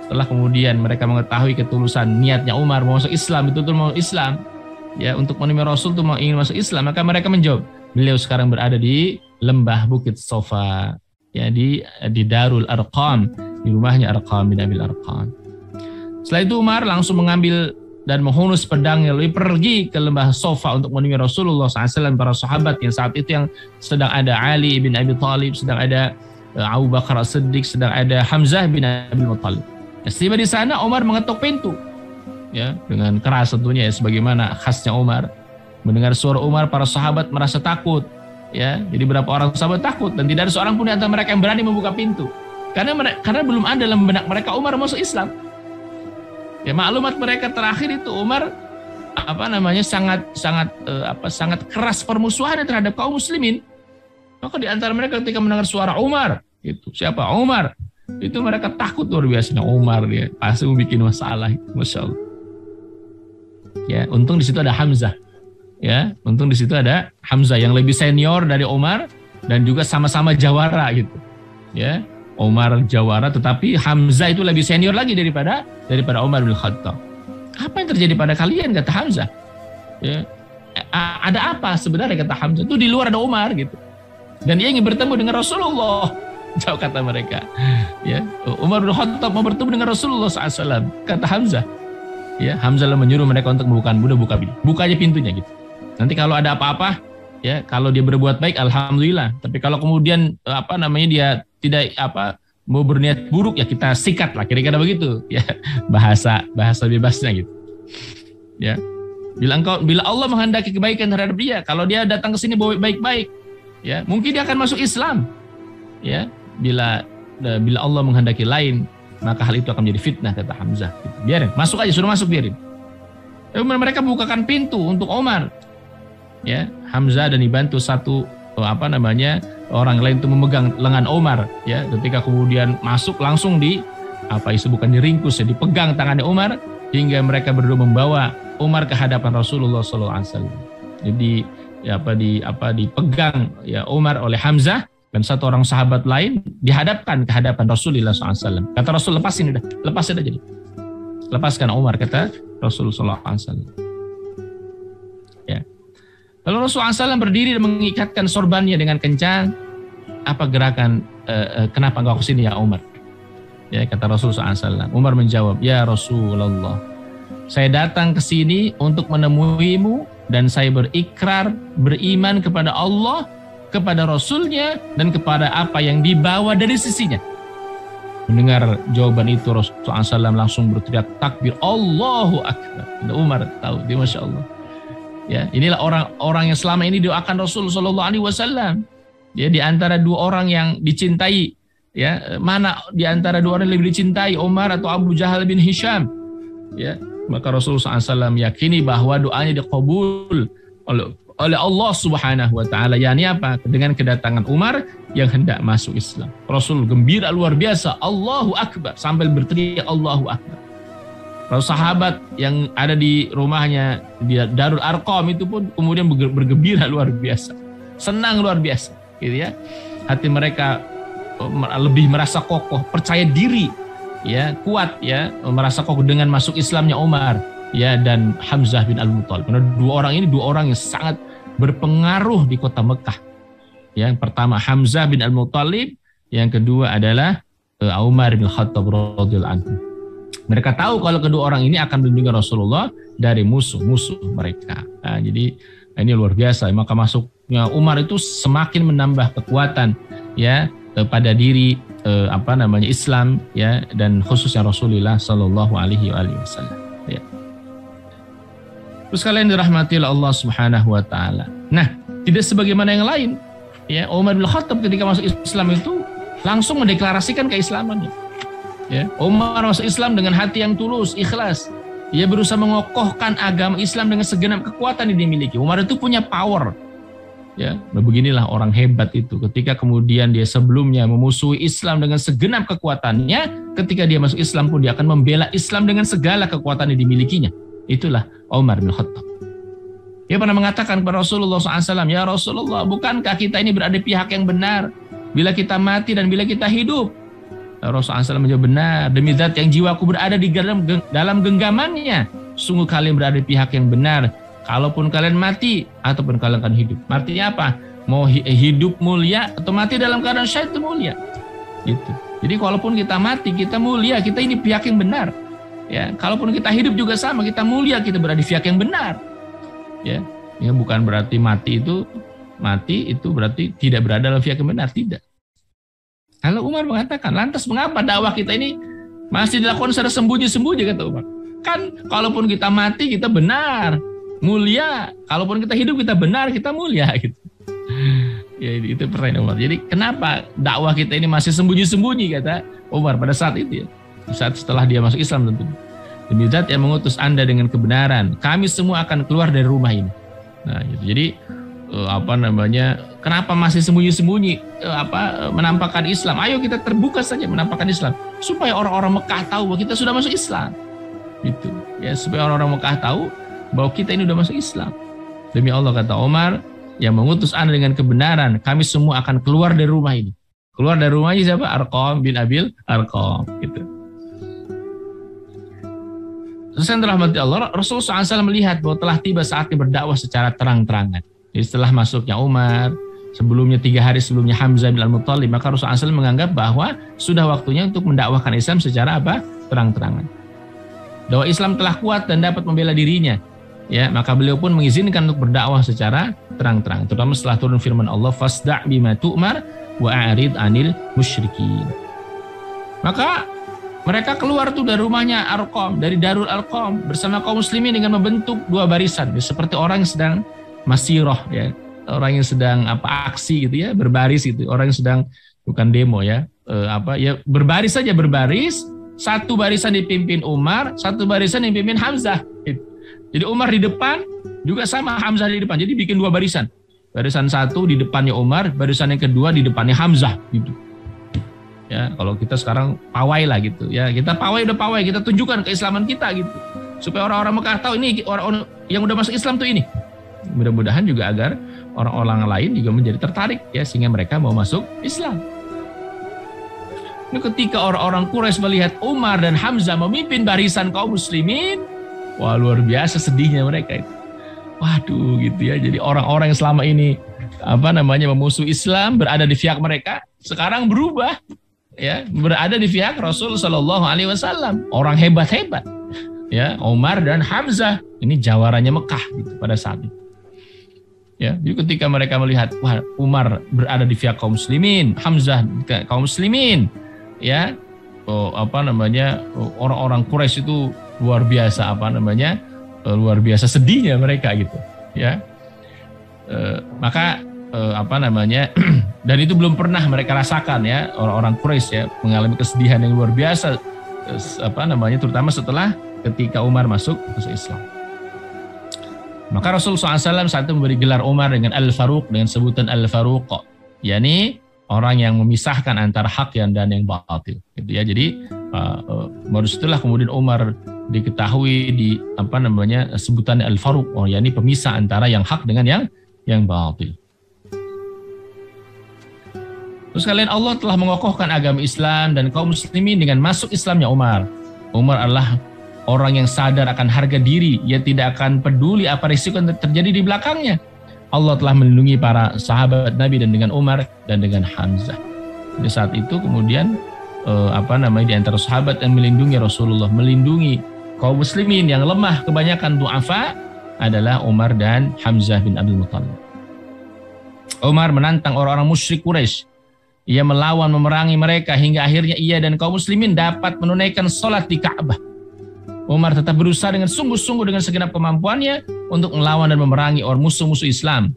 Setelah kemudian mereka mengetahui ketulusan niatnya Umar mau masuk Islam, betul-betul mau Islam, ya, untuk menerima Rasul itu mau ingin masuk Islam, maka mereka menjawab, beliau sekarang berada di lembah Bukit Sofa, ya, di Darul Arqam, di rumahnya Arqam bin Abil Arqam. Setelah itu Umar langsung mengambil dan menghunus pedangnya, lalu pergi ke lembah Sofa untuk menemui Rasulullah SAW, para sahabat yang saat itu yang sedang ada Ali bin Abi Thalib, sedang ada Abu Bakar As-Siddiq, sedang ada Hamzah bin Abdul Muttalib. Setiba di sana Umar mengetuk pintu, ya, dengan keras tentunya, ya, sebagaimana khasnya Umar. Mendengar suara Umar, para sahabat merasa takut, ya. Jadi berapa orang sahabat takut dan tidak ada seorang pun di antara mereka yang berani membuka pintu. Karena belum ada dalam benak mereka Umar masuk Islam. Ya, maklumat mereka terakhir itu Umar sangat keras permusuhannya terhadap kaum muslimin. Maka di antara mereka ketika mendengar suara Umar, itu siapa? Umar. Itu mereka takut luar biasa. Umar dia pasti bikin masalah, Masya Allah. Ya, untung di situ ada Hamzah. Ya, untung di situ ada Hamzah yang lebih senior dari Umar dan juga sama-sama jawara gitu. Ya, Umar jawara, tetapi Hamzah itu lebih senior lagi daripada Umar bin Khattab. Apa yang terjadi pada kalian, kata Hamzah? Ya, ada apa sebenarnya, kata Hamzah? Itu di luar ada Umar gitu. Dan dia ingin bertemu dengan Rasulullah. Jauh kata mereka. Ya, Umar bin Khattab mau bertemu dengan Rasulullah SAW. Kata Hamzah. Ya, Hamzah menyuruh mereka untuk buka pintu. Buka aja pintunya gitu. Nanti kalau ada apa-apa, ya kalau dia berbuat baik, alhamdulillah. Tapi kalau kemudian dia tidak mau berniat buruk, ya kita sikat lah. Kira-kira begitu. Ya, bahasa bebasnya gitu. Ya. Bila Allah menghendaki kebaikan terhadap dia, kalau dia datang ke sini baik-baik, ya mungkin dia akan masuk Islam. Ya, bila Allah menghendaki lain, maka hal itu akan menjadi fitnah, kata Hamzah. Gitu. Biarin, masuk aja, suruh masuk, biarin. Mereka bukakan pintu untuk Umar. Ya, Hamzah dan dibantu satu orang lain itu memegang lengan Umar. Ya, ketika kemudian masuk langsung bukan diringkus, ya, dipegang tangannya Umar hingga mereka berdua membawa Umar ke hadapan Rasulullah SAW. Jadi dipegang ya Umar oleh Hamzah dan satu orang sahabat lain dihadapkan ke hadapan Rasulullah SAW. Kata Rasul, lepasin aja jadi. Lepaskan Umar, kata Rasulullah SAW. Ya. Lalu Rasulullah SAW berdiri dan mengikatkan sorbannya dengan kencang. Apa gerakan? Kenapa engkau kesini ya Umar? Ya, kata Rasulullah SAW. Umar menjawab, ya Rasulullah, saya datang ke sini untuk menemuimu dan saya berikrar beriman kepada Allah, kepada Rasulnya, dan kepada apa yang dibawa dari sisinya. Mendengar jawaban itu, Rasulullah SAW langsung berteriak takbir, Allahu Akbar. Dan Umar tahu, dia Masya Allah. Ya, inilah orang-orang yang selama ini doakan Rasulullah SAW. Ya, di antara dua orang yang dicintai, ya, mana di antara dua orang yang lebih dicintai, Umar atau Abu Jahal bin Hisham? Ya, maka Rasulullah SAW yakini bahwa doanya dikabul oleh Allah Subhanahu wa Ta'ala. Yani apa? Dengan kedatangan Umar yang hendak masuk Islam. Rasul gembira luar biasa, Allahu Akbar, sambil berteriak Allahu Akbar. Lalu sahabat yang ada di rumahnya di Darul Arqam itu pun kemudian bergembira luar biasa, senang luar biasa, gitu ya. Hati mereka lebih merasa kokoh, percaya diri, ya, kuat, ya, merasa kokoh dengan masuk Islamnya Umar, ya, dan Hamzah bin Al-Muttalib. Karena dua orang yang sangat berpengaruh di kota Mekah. Yang pertama Hamzah bin Al-Muttalib, yang kedua adalah Umar bin Khattab radhiyallahu anhu. Mereka tahu kalau kedua orang ini akan melindungi Rasulullah dari musuh-musuh mereka. Nah, jadi ini luar biasa. Maka masuknya Umar itu semakin menambah kekuatan, ya, pada diri Islam, ya, dan khususnya Rasulullah Shallallahu Alaihi Wasallam. Ya. Terus kalian dirahmati oleh Allah Subhanahu Wa Taala. Nah, tidak sebagaimana yang lain, ya, Umar bin Khattab ketika masuk Islam itu langsung mendeklarasikan keislamannya. Ya, Umar masuk Islam dengan hati yang tulus, ikhlas. Ia berusaha mengokohkan agama Islam dengan segenap kekuatan yang dimiliki. Umar itu punya power. Ya, beginilah orang hebat itu. Ketika kemudian dia sebelumnya memusuhi Islam dengan segenap kekuatannya, ketika dia masuk Islam pun dia akan membela Islam dengan segala kekuatan yang dimilikinya. Itulah Umar bin Khattab. Dia pernah mengatakan kepada Rasulullah SAW, ya Rasulullah, bukankah kita ini berada di pihak yang benar bila kita mati dan bila kita hidup? Rasulullah SAW menjawab, benar, demi zat yang jiwaku berada di dalam genggamannya, sungguh kalian berada di pihak yang benar, kalaupun kalian mati ataupun kalian akan hidup. Artinya apa? Mau hidup mulia atau mati dalam keadaan syahid itu mulia. Gitu. Jadi kalaupun kita mati, kita mulia, kita ini pihak yang benar. Ya, kalaupun kita hidup juga sama, kita mulia, kita berada di pihak yang benar. Ya, ini bukan berarti mati itu berarti tidak berada dalam pihak yang benar, tidak. Kalau Umar mengatakan, lantas mengapa dakwah kita ini masih dilakukan secara sembunyi-sembunyi, kata Umar. Kan kalaupun kita mati kita benar, mulia. Kalaupun kita hidup kita benar, kita mulia, gitu. Ya, itu pertanyaan Umar. Jadi kenapa dakwah kita ini masih sembunyi-sembunyi, kata Umar pada saat itu, ya. Saat setelah dia masuk Islam tentu. Demi zat yang mengutus Anda dengan kebenaran, kami semua akan keluar dari rumah ini. Nah, gitu. Jadi kenapa masih sembunyi-sembunyi menampakkan Islam? Ayo kita terbuka saja menampakkan Islam supaya orang-orang Mekah tahu bahwa kita sudah masuk Islam. Gitu. Ya, supaya orang-orang Mekah tahu bahwa kita ini sudah masuk Islam. Demi Allah, kata Umar, yang mengutus Anda dengan kebenaran, kami semua akan keluar dari rumah ini. Keluar dari rumah ini siapa? Arqam bin Abil Arqam, gitu. Setelah mati Allah, Rasulullah SAW melihat bahwa telah tiba saatnya berdakwah secara terang-terangan. Jadi setelah masuknya Umar, sebelumnya 3 hari sebelumnya Hamzah bin Al-Muttalib, maka Rasulullah SAW menganggap bahwa sudah waktunya untuk mendakwahkan Islam secara apa? Terang-terangan. Bahwa Islam telah kuat dan dapat membela dirinya. Ya, maka beliau pun mengizinkan untuk berdakwah secara terang-terang, terutama setelah turun firman Allah, fasda' bima tu'mar wa a'rid 'anil musyrikin. Maka mereka keluar tuh dari rumahnya Arqam, dari Darul Arqam bersama kaum muslimin dengan membentuk 2 barisan, ya, seperti orang yang sedang masirah, ya, orang yang sedang aksi gitu ya, berbaris gitu, orang yang sedang bukan demo ya, berbaris saja, berbaris, satu barisan dipimpin Umar, satu barisan dipimpin Hamzah. Gitu. Jadi Umar di depan, juga sama Hamzah di depan. Jadi bikin 2 barisan. Barisan satu di depannya Umar, barisan yang kedua di depannya Hamzah gitu. Ya, kalau kita sekarang pawai lah gitu. Ya, kita pawai udah pawai, kita tunjukkan keislaman kita gitu. Supaya orang-orang Mekah tahu ini orang yang udah masuk Islam tuh ini. Mudah-mudahan juga agar orang-orang lain juga menjadi tertarik ya, sehingga mereka mau masuk Islam. Ini ketika orang-orang Quraisy melihat Umar dan Hamzah memimpin barisan kaum muslimin, wah, luar biasa sedihnya mereka itu. Waduh gitu ya. Jadi orang-orang yang selama ini memusuhi Islam, berada di pihak mereka, sekarang berubah ya, berada di pihak Rasul sallallahu alaihi wasallam. Orang hebat-hebat. Ya, Umar dan Hamzah ini jawarannya Mekah gitu pada saat itu. Ya, jadi ketika mereka melihat wah, Umar berada di pihak kaum muslimin, Hamzah kaum muslimin, ya. Orang-orang Quraisy itu luar biasa luar biasa sedihnya mereka gitu ya. Dan itu belum pernah mereka rasakan ya, orang-orang Quraisy ya, mengalami kesedihan yang luar biasa terutama setelah ketika Umar masuk Islam. Maka Rasulullah SAW saat itu memberi gelar Umar dengan Al-Faruq, dengan sebutan Al-Faruq, yakni orang yang memisahkan antara hak dan yang batil gitu ya. Jadi baru setelah kemudian Umar diketahui di sebutan Al-Faruq, yakni pemisah antara yang hak dengan yang batil. Terus kalian, Allah telah mengokohkan agama Islam dan kaum muslimin dengan masuk Islamnya Umar. Umar adalah orang yang sadar akan harga diri, ia tidak akan peduli apa risiko yang terjadi di belakangnya. Allah telah melindungi para sahabat Nabi dan dengan Umar dan dengan Hamzah. Di saat itu kemudian di antara sahabat yang melindungi Rasulullah, melindungi kaum muslimin yang lemah, kebanyakan du'afa, adalah Umar dan Hamzah bin Abdul Muttalib. Umar menantang orang-orang musyrik Quraisy. Ia melawan, memerangi mereka hingga akhirnya ia dan kaum muslimin dapat menunaikan sholat di Ka'bah. Umar tetap berusaha dengan sungguh-sungguh dengan segenap kemampuannya untuk melawan dan memerangi orang musuh-musuh Islam.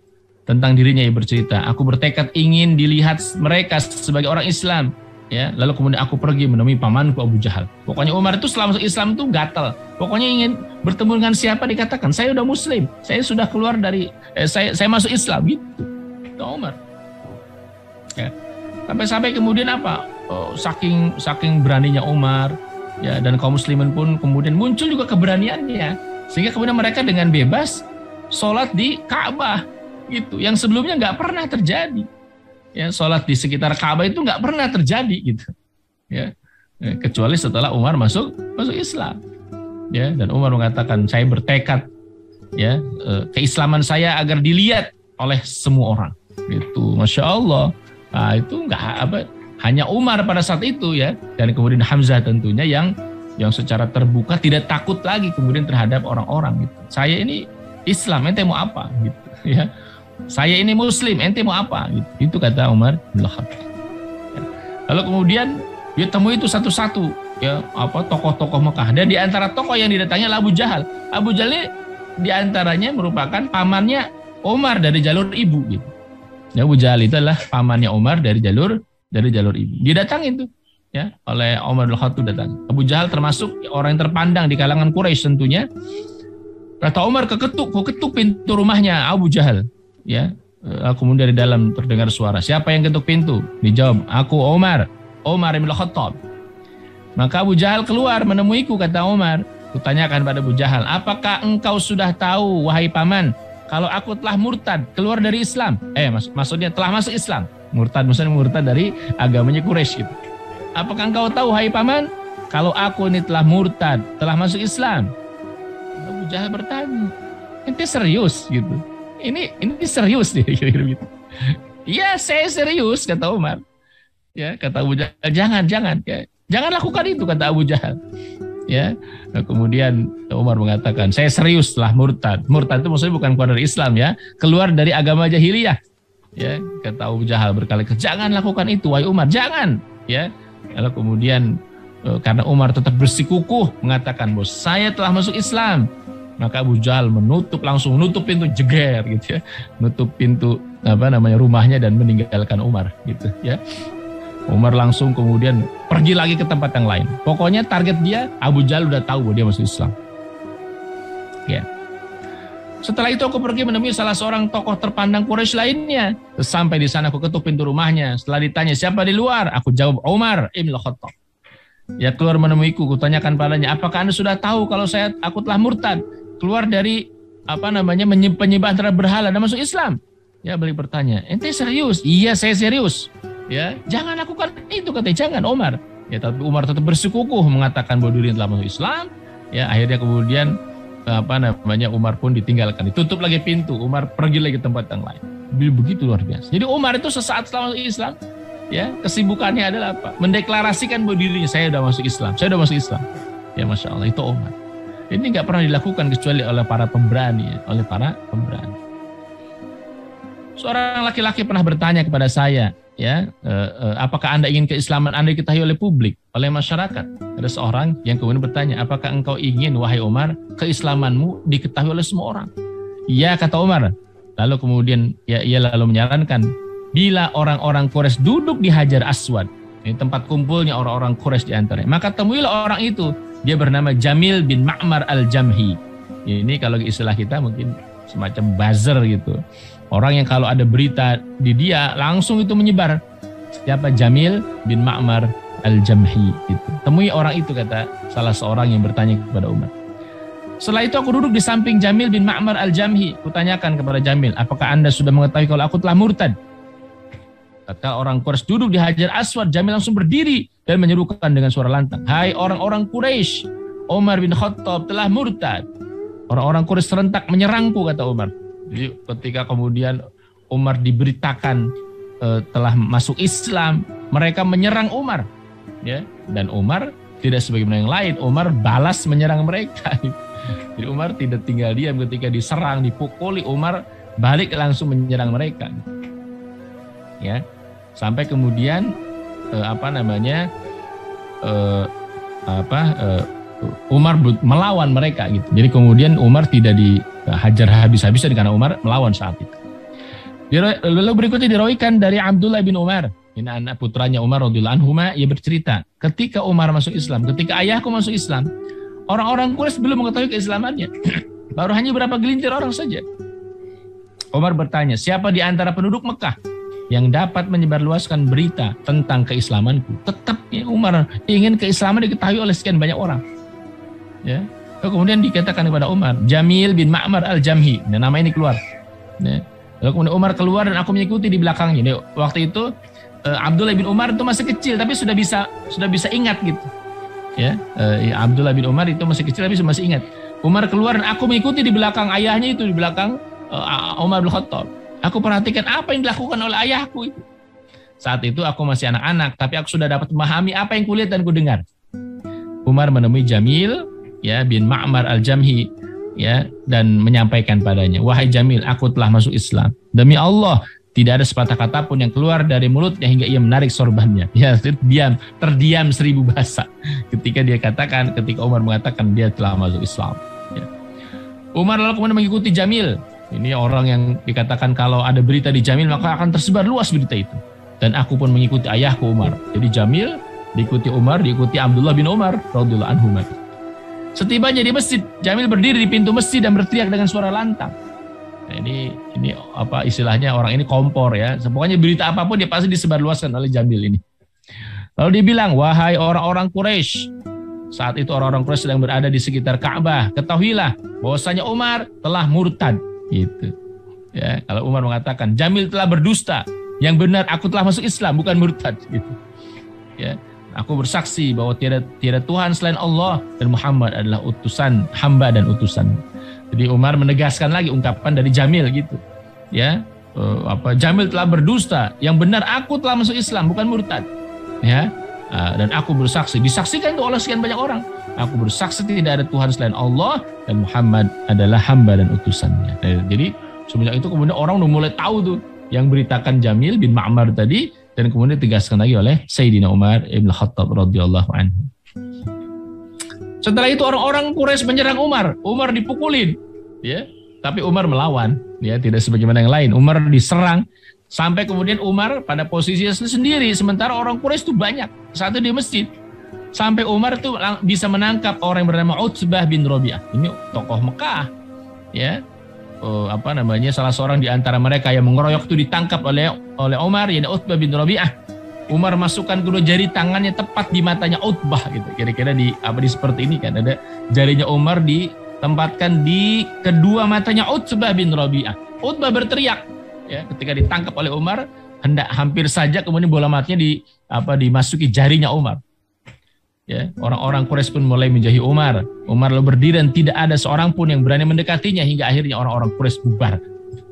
Tentang dirinya ia bercerita, aku bertekad ingin dilihat mereka sebagai orang Islam. Ya, lalu kemudian aku pergi menemui pamanku Abu Jahal. Pokoknya Umar itu selama masuk Islam itu gatal. Pokoknya ingin bertemu dengan siapa dikatakan, saya udah Muslim, saya sudah keluar dari, saya masuk Islam gitu. Itu Umar. Ya. Sampai kemudian saking beraninya Umar. Ya, dan kaum muslimin pun kemudian muncul juga keberaniannya, sehingga kemudian mereka dengan bebas sholat di Ka'bah gitu, yang sebelumnya nggak pernah terjadi. Ya, sholat di sekitar Ka'bah itu nggak pernah terjadi gitu. Ya, kecuali setelah Umar masuk Islam. Ya, dan Umar mengatakan, saya bertekad ya, keislaman saya agar dilihat oleh semua orang. Gitu, masya Allah. Nah, itu hanya Umar pada saat itu ya, dan kemudian Hamzah tentunya yang secara terbuka tidak takut lagi kemudian terhadap orang-orang gitu. Saya ini Islam, ente mau apa gitu ya. Saya ini Muslim, ente mau apa gitu. Itu kata Umar bin Khattab. Ya. Lalu kemudian dia temui itu satu-satu ya, tokoh-tokoh Mekah. Dan di antara tokoh yang didatangi adalah Abu Jahal. Abu Jahal ini di antaranya merupakan pamannya Umar dari jalur ibu gitu. Ya, Abu Jahal itu adalah pamannya Umar dari jalur ibu. Didatangin tuh ya oleh Umar bin Khattab datang. Abu Jahal termasuk orang yang terpandang di kalangan Quraisy tentunya. Kata Umar, ketuk pintu rumahnya Abu Jahal. Ya, kemudian dari dalam terdengar suara, siapa yang ketuk pintu? Dijawab, aku Umar bin Khattab. Maka Abu Jahal keluar menemuiku, kata Umar. Kutanyakan pada Abu Jahal, apakah engkau sudah tahu wahai paman, kalau aku telah murtad keluar dari Islam? Maksudnya telah masuk Islam. Murtad dari agamanya Quraisy gitu. Apakah engkau tahu hai paman, kalau aku ini telah murtad, telah masuk Islam? Abu Jahal bertanya, ente serius gitu? Ini serius dia gitu. Iya, saya serius, kata Umar. Ya, kata Abu Jahal, jangan, ya. Jangan lakukan itu, kata Abu Jahal. Ya, kemudian Umar mengatakan, saya serius telah murtad. Murtad itu maksudnya bukan keluar dari Islam, ya, keluar dari agama jahiliyah. Ya, kata Abu Jahal berkali-kali, jangan lakukan itu, wahai Umar, jangan. Ya, lalu kemudian karena Umar tetap bersikukuh mengatakan, bos, saya telah masuk Islam. Maka Abu Jahal langsung menutup pintu, jeger gitu ya, nutup pintu rumahnya dan meninggalkan Umar gitu ya. Umar langsung kemudian pergi lagi ke tempat yang lain. Pokoknya target dia, Abu Jahal udah tahu bahwa dia masuk Islam. Ya. Setelah itu aku pergi menemui salah seorang tokoh terpandang Quraisy lainnya. Sampai di sana aku ketuk pintu rumahnya. Setelah ditanya siapa di luar, aku jawab Umar ibn Khattab. Ya, keluar menemuiku, kutanyakan padanya, apakah Anda sudah tahu kalau aku telah murtad, keluar dari penyembah terhadap berhala dan masuk Islam? Ya, beliau bertanya, ente serius? Iya, saya serius. Ya, jangan lakukan itu, katanya, jangan Umar. Ya, tapi Umar tetap bersikukuh mengatakan bahwa dirinya telah masuk Islam. Ya, akhirnya kemudian Umar pun ditinggalkan, ditutup lagi pintu, Umar pergi lagi ke tempat yang lain. Begitu luar biasa. Jadi Umar itu sesaat setelah masuk Islam, ya, kesibukannya adalah apa? Mendeklarasikan bahwa dirinya, saya sudah masuk Islam, saya sudah masuk Islam. Ya, Masya Allah, itu Umar. Ini nggak pernah dilakukan kecuali oleh para pemberani, ya, oleh para pemberani. Seorang laki-laki pernah bertanya kepada saya, ya, apakah Anda ingin keislaman Anda diketahui oleh publik, oleh masyarakat? Ada seorang yang kemudian bertanya, apakah engkau ingin, wahai Umar, keislamanmu diketahui oleh semua orang? Iya, kata Umar. Lalu kemudian ia lalu menyarankan, bila orang-orang Quraisy duduk di Hajar Aswad, ini tempat kumpulnya orang-orang Quraisy di antaranya, maka temuilah orang itu, dia bernama Jamil bin Ma'mar al-Jamhi. Ini kalau istilah kita mungkin semacam buzzer gitu. Orang yang kalau ada berita di dia langsung itu menyebar. Siapa? Jamil bin Ma'mar al-Jamhi itu. Temui orang itu, kata salah seorang yang bertanya kepada Umar. Setelah itu aku duduk di samping Jamil bin Ma'mar al-Jamhi. Kutanyakan kepada Jamil, apakah Anda sudah mengetahui kalau aku telah murtad? Kata orang Quraisy duduk di Hajar Aswad, Jamil langsung berdiri dan menyerukan dengan suara lantang, hai orang-orang Quraisy, Umar bin Khattab telah murtad. Orang-orang Quraisy serentak menyerangku, kata Umar. Jadi ketika kemudian Umar diberitakan telah masuk Islam, mereka menyerang Umar, ya. Dan Umar tidak sebagaimana yang lain, Umar balas menyerang mereka. Jadi Umar tidak tinggal diam ketika diserang, dipukuli, Umar balik langsung menyerang mereka. Ya, sampai kemudian Umar melawan mereka gitu. Jadi kemudian Umar tidak dihajar habis-habisan karena Umar melawan saat itu. Lalu berikutnya diriwayatkan dari Abdullah bin Umar, ini anak putranya Umar radhiyallahu anhu, ia bercerita, ketika Umar masuk Islam, ketika ayahku masuk Islam, orang-orang Quraisy belum mengetahui keislamannya. Baru hanya berapa gelintir orang saja. Umar bertanya, siapa di antara penduduk Mekah yang dapat menyebarluaskan berita tentang keislamanku? Tetap ya, Umar ingin keislaman diketahui oleh sekian banyak orang. Ya. Kemudian dikatakan kepada Umar, Jamil bin Ma'mar al-Jamhi, dan nama ini keluar. Ya. Lalu kemudian Umar keluar dan aku mengikuti di belakangnya. Jadi, waktu itu Abdullah bin Umar itu masih kecil tapi sudah bisa ingat gitu. Ya, Abdullah bin Umar itu masih kecil tapi masih ingat. Umar keluar dan aku mengikuti di belakang ayahnya itu, di belakang Umar bin Khattab. Aku perhatikan apa yang dilakukan oleh ayahku itu. Saat itu aku masih anak-anak, tapi aku sudah dapat memahami apa yang kulihat dan kudengar. Umar menemui Jamil, ya, bin Ma'mar al-Jamhi, ya, dan menyampaikan padanya, wahai Jamil, aku telah masuk Islam. Demi Allah, tidak ada sepatah kata pun yang keluar dari mulutnya hingga ia menarik sorbannya. Ya, terdiam 1000 bahasa ketika Umar mengatakan dia telah masuk Islam. Ya. Umar lalu kemudian mengikuti Jamil. Ini orang yang dikatakan kalau ada berita di Jamil maka akan tersebar luas berita itu. Dan aku pun mengikuti ayahku Umar. Jadi Jamil diikuti Umar, diikuti Abdullah bin Umar radhiyallahu anhu. Setibanya di masjid, Jamil berdiri di pintu masjid dan berteriak dengan suara lantang. Nah, ini apa istilahnya, orang ini kompor ya. Pokoknya berita apapun dia pasti disebarluaskan oleh Jamil ini. Lalu dia bilang, wahai orang-orang Quraisy, saat itu orang-orang Quraisy sedang berada di sekitar Ka'bah, ketahuilah bahwasanya Umar telah murtad. Gitu. Ya, kalau Umar mengatakan Jamil telah berdusta, yang benar aku telah masuk Islam bukan murtad. Gitu. Ya, aku bersaksi bahwa tiada Tuhan selain Allah dan Muhammad adalah utusan hamba dan utusan. Jadi Umar menegaskan lagi ungkapan dari Jamil gitu. Ya, Jamil telah berdusta, yang benar aku telah masuk Islam, bukan murtad. Ya, dan aku bersaksi, disaksikan itu oleh sekian banyak orang. Aku bersaksi tidak ada Tuhan selain Allah dan Muhammad adalah hamba dan utusannya. Jadi semenjak itu kemudian orang udah mulai tahu tuh yang beritakan Jamil bin Ma'mar tadi, dan kemudian ditegaskan lagi oleh Sayyidina Umar ibn Khattab radhiyallahu anhu. Setelah itu orang-orang Quraisy menyerang Umar. Umar dipukulin, ya. Tapi Umar melawan, ya, tidak sebagaimana yang lain. Umar diserang sampai kemudian Umar pada posisinya sendiri, sementara orang Quraisy itu banyak. Satu di masjid. Sampai Umar itu bisa menangkap orang yang bernama Utbah bin Rabi'ah. Ini tokoh Mekah, ya. Salah seorang di antara mereka yang mengeroyok itu ditangkap oleh Umar, yaitu Utbah bin Rabi'ah. Umar masukkan kedua jari tangannya tepat di matanya Utbah gitu. Kira-kira di seperti ini kan, ada jarinya Umar ditempatkan di kedua matanya Utbah bin Rabi'ah. Utbah berteriak, ya, ketika ditangkap oleh Umar, hendak hampir saja kemudian bola matanya dimasuki jarinya Umar. Ya, orang-orang Quraisy pun mulai menjauhi Umar. Umar lalu berdiri dan tidak ada seorang pun yang berani mendekatinya hingga akhirnya orang-orang Quraisy bubar.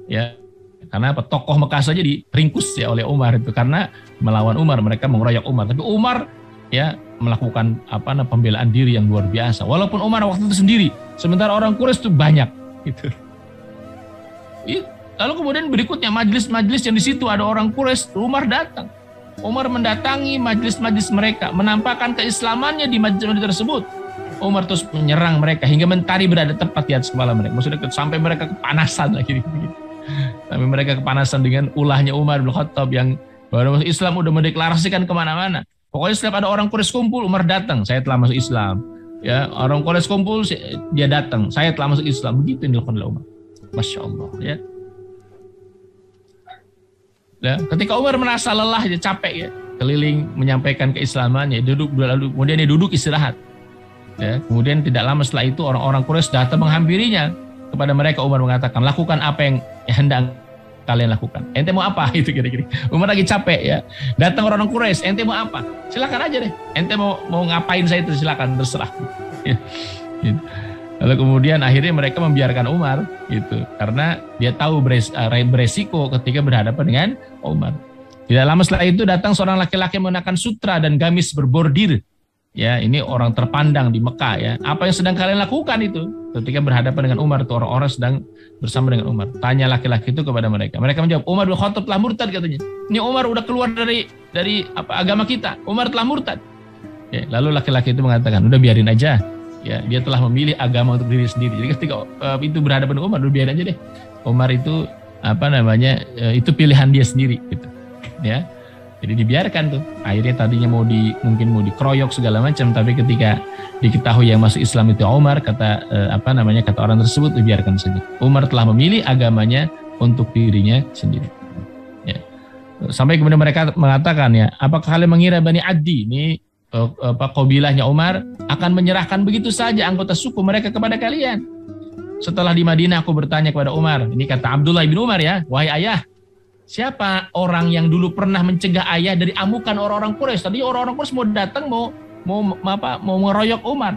Ya, karena tokoh Mekah saja diringkus ya oleh Umar itu karena melawan Umar, mereka mengeroyok Umar. Tapi Umar ya melakukan pembelaan diri yang luar biasa. Walaupun Umar waktu itu sendiri, sementara orang Quraisy itu banyak. Gitu. Lalu kemudian berikutnya majelis-majelis yang di situ ada orang Quraisy, Umar datang. Umar mendatangi majelis-majelis mereka, menampakkan keislamannya di majelis tersebut. Umar terus menyerang mereka hingga mentari berada tepat di atas kepala mereka. Maksudnya sampai mereka kepanasan lagi. Sampai mereka kepanasan dengan ulahnya Umar bin Khattab yang baru masuk Islam udah mendeklarasikan kemana-mana. Pokoknya setiap ada orang Quraisy kumpul, Umar datang, saya telah masuk Islam. Ya, orang Quraisy kumpul, dia datang, saya telah masuk Islam. Begitu yang dilakukan oleh Umar. Masya Allah, ya. Ya, ketika Umar merasa lelah, dia capek ya, keliling menyampaikan keislamannya, kemudian dia duduk istirahat. Ya, kemudian tidak lama setelah itu orang-orang Quraisy datang menghampirinya. Kepada mereka Umar mengatakan, lakukan apa yang hendak kalian lakukan. Ente mau apa? Itu kira-kira. Umar lagi capek ya. Datang orang-orang Quraisy, ente mau apa? Silakan aja deh. Ente mau ngapain saya itu silakan, terserah. Ya, gitu. Lalu kemudian akhirnya mereka membiarkan Umar gitu karena dia tahu beresiko ketika berhadapan dengan Umar. Tidak lama setelah itu datang seorang laki-laki menggunakan sutra dan gamis berbordir. Ya, ini orang terpandang di Mekah ya. Apa yang sedang kalian lakukan itu ketika berhadapan dengan Umar? Itu orang-orang sedang bersama dengan Umar. Tanya laki-laki itu kepada mereka. Mereka menjawab, Umar bin Khattab telah murtad katanya. Ini Umar udah keluar dari agama kita. Umar telah murtad. Ya, lalu laki-laki itu mengatakan, udah biarin aja. Ya, dia telah memilih agama untuk diri sendiri. Jadi ketika itu berhadapan dengan Umar, biarin aja deh. Umar itu itu pilihan dia sendiri gitu. Ya. Jadi dibiarkan tuh. Akhirnya tadinya mungkin mau dikeroyok segala macam, tapi ketika diketahui yang masuk Islam itu Umar, kata orang tersebut, dibiarkan saja. Umar telah memilih agamanya untuk dirinya sendiri. Ya. Sampai kemudian mereka mengatakan ya, apakah kalian mengira Bani Adi ini kabilahnya Umar akan menyerahkan begitu saja anggota suku mereka kepada kalian? Setelah di Madinah aku bertanya kepada Umar, ini kata Abdullah bin Umar ya, wahai ayah, siapa orang yang dulu pernah mencegah ayah dari amukan orang-orang Quraisy? Tadi orang-orang Quraisy mau datang mau ngeroyok Umar.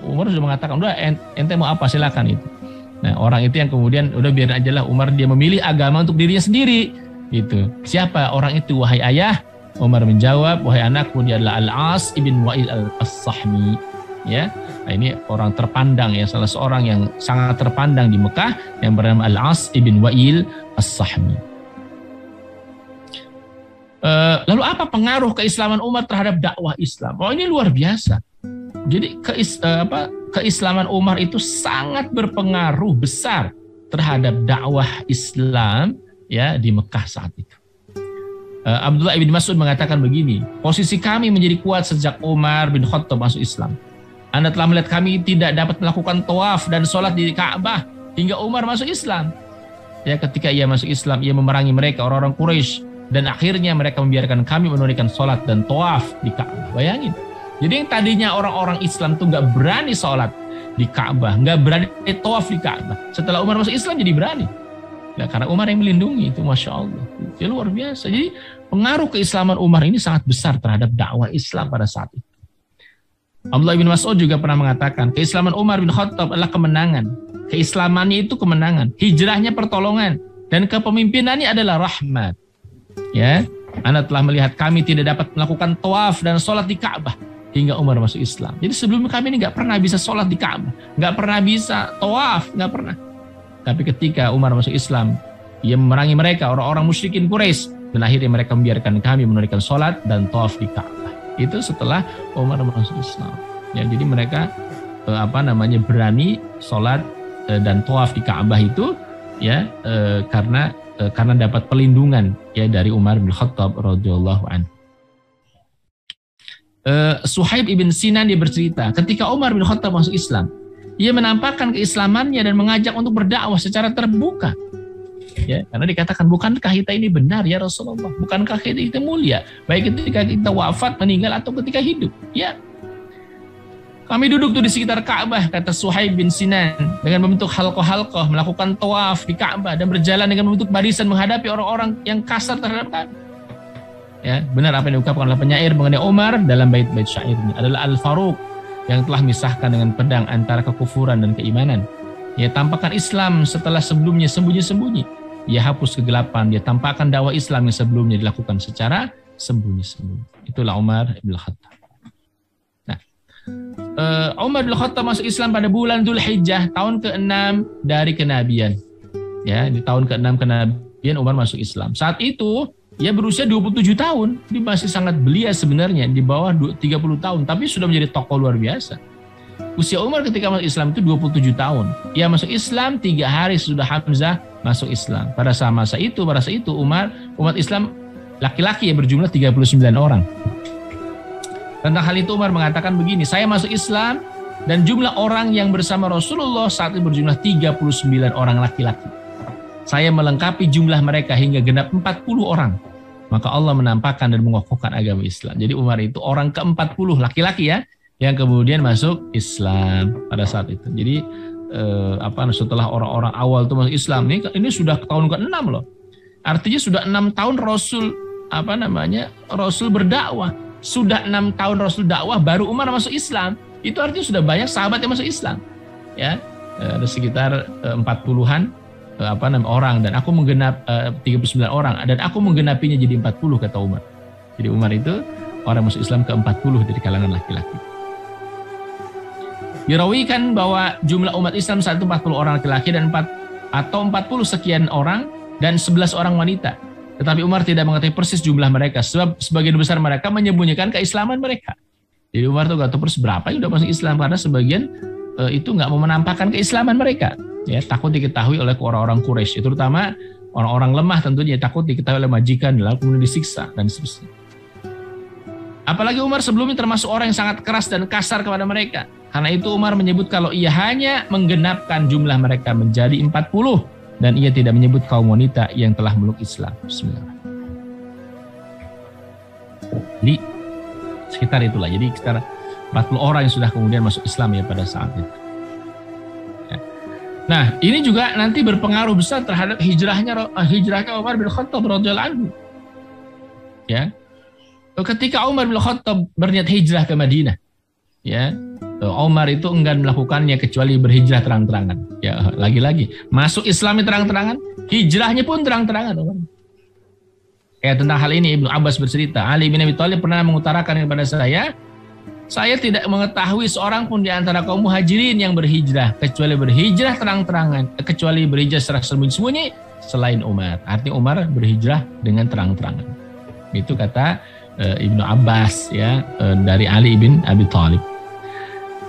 Umar sudah mengatakan, udah ente mau apa silakan itu. Nah, orang itu yang kemudian udah biarin aja lah, Umar dia memilih agama untuk dirinya sendiri. Gitu. Siapa orang itu wahai ayah? Umar menjawab, wahai anakku, dia adalah Al-As ibn Wa'il As-Sahmi. Ya, nah, ini orang terpandang ya, salah seorang yang sangat terpandang di Mekah yang bernama Al-As ibn Wa'il As-Sahmi. Lalu apa pengaruh keislaman Umar terhadap dakwah Islam? Oh, ini luar biasa. Jadi keislaman Umar itu sangat berpengaruh besar terhadap dakwah Islam ya di Mekah saat itu. Abdullah bin Mas'ud mengatakan begini, posisi kami menjadi kuat sejak Umar bin Khattab masuk Islam. Anda telah melihat kami tidak dapat melakukan tawaf dan sholat di Ka'bah hingga Umar masuk Islam. Ya, ketika ia masuk Islam, ia memerangi mereka orang-orang Quraisy dan akhirnya mereka membiarkan kami menunaikan sholat dan tawaf di Ka'bah. Bayangin. Jadi yang tadinya orang-orang Islam tuh nggak berani sholat di Ka'bah, nggak berani tawaf di Ka'bah. Setelah Umar masuk Islam jadi berani. Nah, karena Umar yang melindungi itu, Masya Allah. Itu luar biasa. Jadi pengaruh keislaman Umar ini sangat besar terhadap dakwah Islam pada saat itu. Abdullah bin Mas'ud juga pernah mengatakan, keislaman Umar bin Khattab adalah kemenangan. Keislamannya itu kemenangan. Hijrahnya pertolongan. dan kepemimpinannya adalah rahmat. Ya, Anda telah melihat kami tidak dapat melakukan tawaf dan sholat di Ka'bah hingga Umar masuk Islam. Jadi sebelum kami ini nggak pernah bisa sholat di Ka'bah, nggak pernah bisa tawaf, nggak pernah. Tapi ketika Umar masuk Islam, ia memerangi mereka, orang-orang musyrikin Quraisy, dan akhirnya mereka membiarkan kami menunaikan sholat dan tawaf di Ka'bah. Itu setelah Umar masuk Islam. Ya, jadi mereka berani sholat dan tawaf di Ka'bah itu ya karena dapat pelindungan ya dari Umar bin Khattab radhiyallahu anhu. Suhaib ibn Sinan dia bercerita, ketika Umar bin Khattab masuk Islam, ia menampakkan keislamannya dan mengajak untuk berdakwah secara terbuka. Ya, karena dikatakan, bukankah kita ini benar ya Rasulullah? Bukankah kita mulia? Baik ketika kita wafat, meninggal atau ketika hidup? Ya. Kami duduk tuh di sekitar Ka'bah, kata Suhaib bin Sinan, dengan membentuk halqah-halqah, melakukan tawaf di Ka'bah dan berjalan dengan membentuk barisan menghadapi orang-orang yang kasar terhadap kami. Ya, benar apa yang diungkapkan oleh penyair mengenai Umar dalam bait-bait syairnya adalah Al-Faruq yang telah misahkan dengan pedang antara kekufuran dan keimanan. Ia tampakkan Islam setelah sebelumnya sembunyi-sembunyi. Ia hapus kegelapan, dia tampakkan dakwah Islam yang sebelumnya dilakukan secara sembunyi-sembunyi. Itulah Umar bin Khattab. Umar bin Khattab masuk Islam pada bulan Dzulhijjah tahun ke-6 dari kenabian. Ya, di tahun ke-6 kenabian Umar masuk Islam. Saat itu ia berusia 27 tahun. Dia masih sangat belia sebenarnya, di bawah 30 tahun, tapi sudah menjadi tokoh luar biasa. Usia Umar ketika masuk Islam itu 27 tahun. Ia masuk Islam 3 hari sudah Hamzah masuk Islam. Pada masa itu umat Islam laki-laki yang berjumlah 39 orang. Tentang hal itu Umar mengatakan begini, saya masuk Islam dan jumlah orang yang bersama Rasulullah saat itu berjumlah 39 orang laki-laki. Saya melengkapi jumlah mereka hingga genap 40 orang. Maka Allah menampakkan dan mengokohkan agama Islam. Jadi Umar itu orang ke-40 laki-laki ya, yang kemudian masuk Islam pada saat itu. Jadi setelah orang-orang awal itu masuk Islam, ini sudah tahun ke-6 loh. Artinya sudah 6 tahun Rasul berdakwah. Sudah 6 tahun Rasul dakwah, baru Umar masuk Islam. Itu artinya sudah banyak sahabat yang masuk Islam. Ya, ada sekitar 40-an orang, dan aku menggenap 39 orang, dan aku menggenapinya jadi 40 kata Umar. Jadi Umar itu orang masuk Islam ke-40 dari kalangan laki-laki. Dirawikan bahwa jumlah umat Islam saat itu 40 orang laki-laki dan 40 sekian orang dan 11 orang wanita. Tetapi Umar tidak mengetahui persis jumlah mereka, sebab sebagian besar mereka menyembunyikan keislaman mereka. Jadi Umar tuh gak tahu persis berapa yang udah masuk Islam, karena sebagian itu nggak mau menampakkan keislaman mereka. Ya, takut diketahui oleh orang-orang Quraisy, terutama orang-orang lemah tentunya, takut diketahui oleh majikan, lalu kemudian disiksa dan seterusnya. Apalagi Umar sebelumnya termasuk orang yang sangat keras dan kasar kepada mereka. Karena itu Umar menyebut kalau ia hanya menggenapkan jumlah mereka menjadi 40. Dan ia tidak menyebut kaum wanita yang telah meluk Islam. Bismillah. Jadi sekitar itulah. Jadi sekitar 40 orang yang sudah kemudian masuk Islam ya pada saat itu. Ya. Nah, ini juga nanti berpengaruh besar terhadap hijrahnya Umar bin Khattab radhiyallahu anhu. Ya. Ketika Umar bin Khattab berniat hijrah ke Madinah, ya, Umar itu enggan melakukannya kecuali berhijrah terang-terangan. Ya, lagi-lagi masuk Islamnya terang-terangan, hijrahnya pun terang-terangan. Tentang hal ini Ibnu Abbas bercerita, Ali bin Abi Thalib pernah mengutarakan kepada saya tidak mengetahui seorang pun di antara kaum muhajirin yang berhijrah kecuali berhijrah terang-terangan, kecuali berhijrah secara sembunyi-sembunyi selain Umar. Artinya Umar berhijrah dengan terang-terangan. Itu kata Ibnu Abbas ya, dari Ali bin Abi Thalib.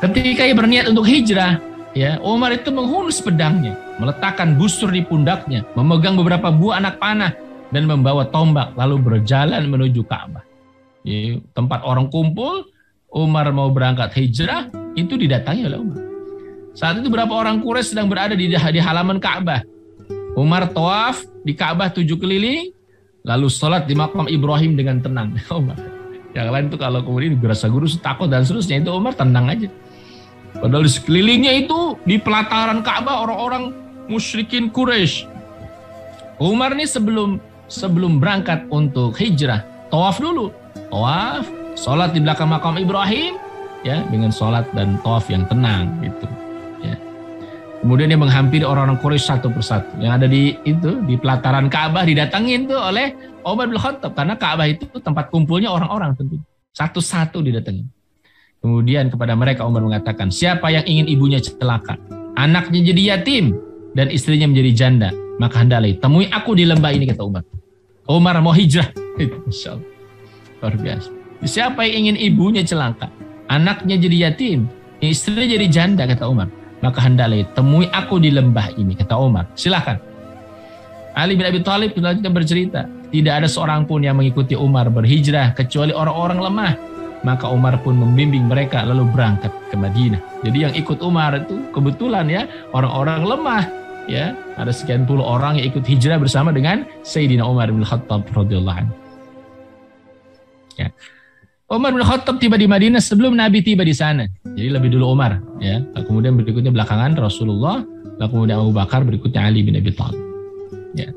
Ketika ia berniat untuk hijrah, ya, Umar itu menghunus pedangnya, meletakkan busur di pundaknya, memegang beberapa buah anak panah, dan membawa tombak, lalu berjalan menuju Ka'bah. Ya, tempat orang kumpul, Umar mau berangkat hijrah, itu didatangi oleh Umar. Saat itu beberapa orang Quraisy sedang berada di halaman Ka'bah. Umar tawaf di Ka'bah 7 keliling, lalu sholat di makam Ibrahim dengan tenang. Umar. Yang lain itu kalau kemudian gerasa-gerus takut dan seterusnya, itu Umar tenang aja. Padahal di sekelilingnya itu di pelataran Ka'bah orang-orang musyrikin Quraisy. Umar ini sebelum berangkat untuk hijrah, tawaf dulu. Tawaf, sholat di belakang makam Ibrahim, ya, dengan sholat dan tawaf yang tenang gitu. Ya. Kemudian dia menghampiri orang-orang Quraisy satu persatu. Yang ada di pelataran Ka'bah didatangin tuh oleh Umar bin Khattab. Karena Ka'bah itu tempat kumpulnya orang-orang tentu. Satu-satu didatangin. Kemudian kepada mereka Umar mengatakan, siapa yang ingin ibunya celaka, anaknya jadi yatim, dan istrinya menjadi janda, maka hendaklah temui aku di lembah ini, kata Umar. Umar mau hijrah. Masya Allah. Luar biasa. Siapa yang ingin ibunya celaka, anaknya jadi yatim, istrinya jadi janda, kata Umar, maka hendaklah temui aku di lembah ini, kata Umar. Silakan. Ali bin Abi Thalib selanjutnya bercerita, tidak ada seorang pun yang mengikuti Umar berhijrah kecuali orang-orang lemah. Maka Umar pun membimbing mereka lalu berangkat ke Madinah. Jadi yang ikut Umar itu kebetulan ya orang-orang lemah. Ya, ada sekian puluh orang yang ikut hijrah bersama dengan Sayyidina Umar bin Khattab radhiyallahu anhu. Ya. Umar bin Khattab tiba di Madinah sebelum Nabi tiba di sana. Jadi lebih dulu Umar, ya. Kemudian berikutnya belakangan Rasulullah, lalu kemudian Abu Bakar, berikutnya Ali bin Abi Thalib. Ya.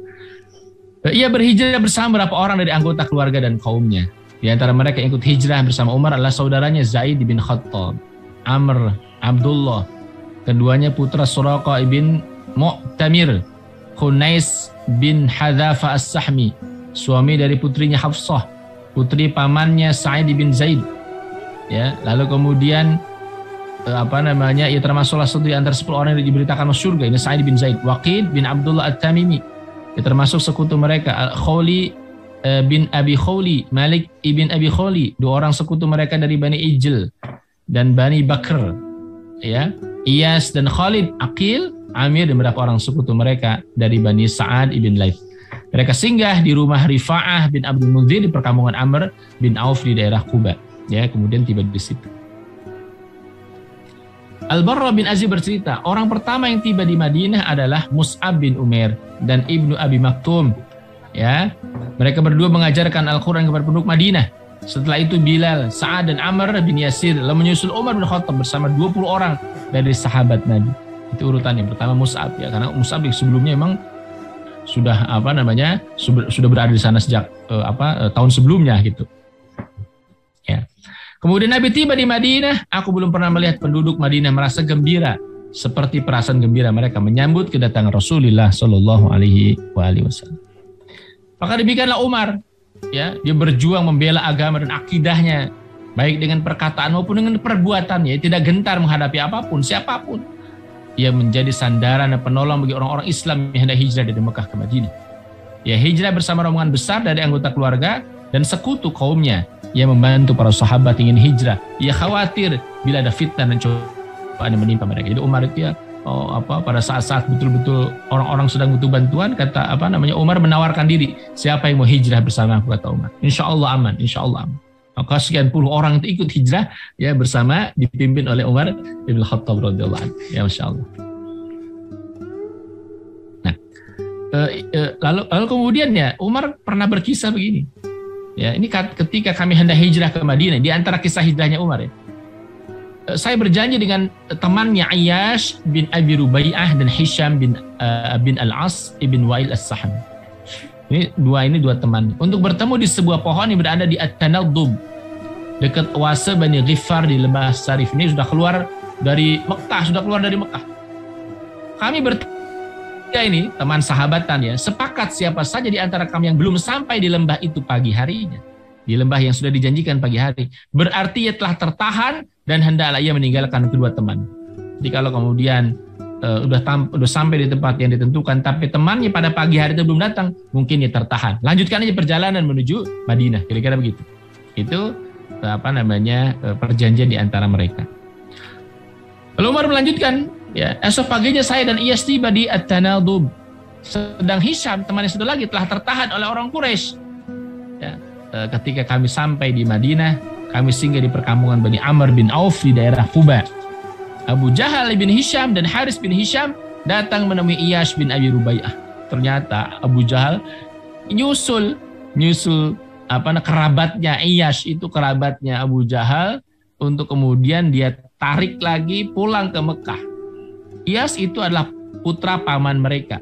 Ia berhijrah bersama beberapa orang dari anggota keluarga dan kaumnya. Di antara mereka yang ikut hijrah bersama Umar adalah saudaranya Zaid bin Khattab, Amr, Abdullah. Keduanya putra Suraqa ibn Mu'tamir, Khunais bin Hadzafa as-Sahmi, suami dari putrinya Hafsah, putri pamannya Sa'id bin Zaid. Ya, lalu kemudian ia termasuk salah satu di antara 10 orang yang diberitakan masuk surga. Ini Sa'id bin Zaid. Waqid bin Abdullah at-Tamimi, ia termasuk sekutu mereka. Khawli bin Abi Khawli, Malik ibn Abi Khawli, 2 orang sekutu mereka dari Bani Ijl dan Bani Bakr. Ya, Iyas dan Khalid, Aqil, Amir dan beberapa orang sekutu mereka dari Bani Sa'ad ibn Laith. Mereka singgah di rumah Rifa'ah bin Abdul Munzir di perkampungan Amr bin Auf di daerah Quba. Ya, kemudian tiba di situ. Al-Barra bin Azib bercerita, orang pertama yang tiba di Madinah adalah Mus'ab bin Umair dan Ibnu Abi Maktum. Ya, mereka berdua mengajarkan Al-Quran kepada penduduk Madinah. Setelah itu Bilal, Sa'ad dan Amr bin Yasir lalu menyusul Umar bin Khattab bersama 20 orang dari sahabat Nabi. Itu urutannya. Pertama Mus'ab, ya, karena Mus'ab sebelumnya memang sudah sudah berada di sana sejak tahun sebelumnya gitu. Ya. Kemudian Nabi tiba di Madinah, aku belum pernah melihat penduduk Madinah merasa gembira seperti perasaan gembira mereka menyambut kedatangan Rasulullah Shallallahu alaihi wasallam. Maka demikianlah Umar, ya, dia berjuang membela agama dan akidahnya, baik dengan perkataan maupun dengan perbuatannya, tidak gentar menghadapi apapun, siapapun. Ia menjadi sandaran dan penolong bagi orang-orang Islam yang hendak hijrah dari Mekah ke Madinah. Ia hijrah bersama rombongan besar dari anggota keluarga dan sekutu kaumnya. Ia membantu para sahabat ingin hijrah. Ia khawatir bila ada fitnah dan cobaan yang menimpa mereka. Jadi Umar itu ya, pada saat-saat betul-betul orang-orang sedang butuh bantuan, Umar menawarkan diri, siapa yang mau hijrah bersama aku, kata Umar. Insya Allah aman, insya Allah aman. Maka sekian puluh orang itu ikut hijrah, ya, bersama dipimpin oleh Umar bin Khattab radhiyallahu anhu. Ya, Masya Allah. Nah, lalu kemudian ya Umar pernah berkisah begini. Ya, ini ketika kami hendak hijrah ke Madinah, di antara kisah hijrahnya Umar, ya. Saya berjanji dengan temannya Ayyash bin Abi Rubaiyah dan Hisham bin Al-As ibn Wa'il As-Sahmi. Ini dua teman. Untuk bertemu di sebuah pohon yang berada di At-Tanaddub, dekat oase Bani Ghifar di Lembah Sarif. Ini sudah keluar dari Mekah. Kami bertiga ini, teman sahabatan ya, sepakat siapa saja di antara kami yang belum sampai di lembah itu pagi harinya, di lembah yang sudah dijanjikan pagi hari, berarti ia telah tertahan dan hendaklah ia meninggalkan kedua teman. Jadi kalau kemudian udah sampai di tempat yang ditentukan, tapi temannya pada pagi hari itu belum datang, mungkin ia tertahan. Lanjutkan aja perjalanan menuju Madinah, kira-kira begitu. Itu perjanjian di antara mereka. Lalu Umar melanjutkan, ya, esok paginya saya dan Iyas tiba di At-Tanaddub. Sedang Hisham, temannya satu lagi, telah tertahan oleh orang Quraisy. Ya, ketika kami sampai di Madinah, kami singgah di perkampungan Bani Amr bin Auf di daerah Quba. Abu Jahal bin Hisham dan Haris bin Hisham datang menemui Iyas bin Abi Rubaiyah. Ternyata Abu Jahal nyusul kerabatnya Iyas, itu kerabatnya Abu Jahal, untuk kemudian dia tarik lagi pulang ke Mekah. Iyas itu adalah putra paman mereka.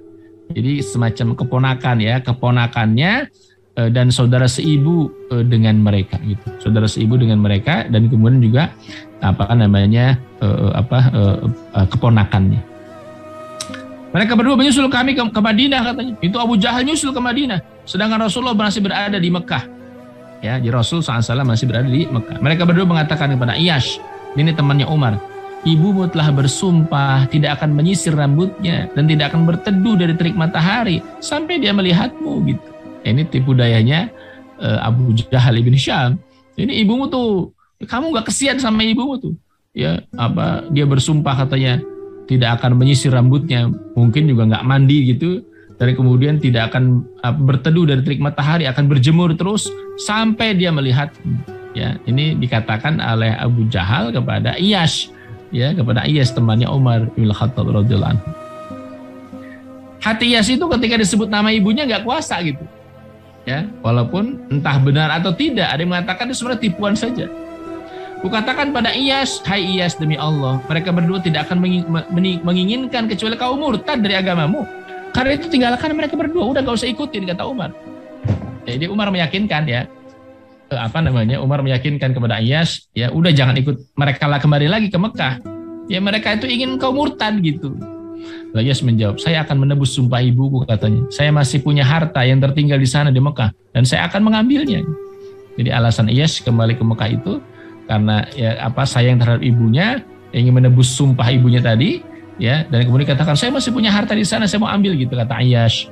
Jadi semacam keponakannya dan saudara seibu dengan mereka gitu. Saudara seibu dengan mereka dan kemudian juga keponakannya. Mereka berdua menyusul kami ke Madinah katanya. Itu Abu Jahal nyusul ke Madinah. Sedangkan Rasulullah masih berada di Mekah. Ya, di Rasul SAW masih berada di Mekah. Mereka berdua mengatakan kepada Iyash, ini temannya Umar, ibumu telah bersumpah tidak akan menyisir rambutnya dan tidak akan berteduh dari terik matahari sampai dia melihatmu gitu. Ini tipu dayanya Abu Jahal ibn Syam. Ini ibumu tuh, kamu gak kesian sama ibumu tuh. Ya, dia bersumpah katanya tidak akan menyisir rambutnya, mungkin juga nggak mandi gitu, dan kemudian tidak akan berteduh dari terik matahari, akan berjemur terus sampai dia melihat. Ya, ini dikatakan oleh Abu Jahal kepada Iyash, ya, kepada Iyash temannya Umar bin Khattab radhiyallahu anhu. Hati Iyash itu ketika disebut nama ibunya nggak kuasa gitu, ya, walaupun entah benar atau tidak, ada yang mengatakan itu sebenarnya tipuan saja. Kukatakan pada Iyash, hai Iyash, demi Allah, mereka berdua tidak akan menginginkan kecuali kau murtad dari agamamu. Karena itu tinggalkan mereka berdua, udah gak usah ikutin, kata Umar. Jadi Umar meyakinkan ya, Umar meyakinkan kepada Iyash, ya udah jangan ikut mereka lah, kembali lagi ke Mekah. Ya mereka itu ingin kau murtad gitu. Lalu Iyash menjawab, saya akan menebus sumpah ibuku, katanya. Saya masih punya harta yang tertinggal di sana di Mekah dan saya akan mengambilnya. Jadi alasan Iyash kembali ke Mekah itu karena ya sayang terhadap ibunya, ingin menebus sumpah ibunya tadi, ya, dan kemudian katakan saya masih punya harta di sana, saya mau ambil gitu, kata Iyash.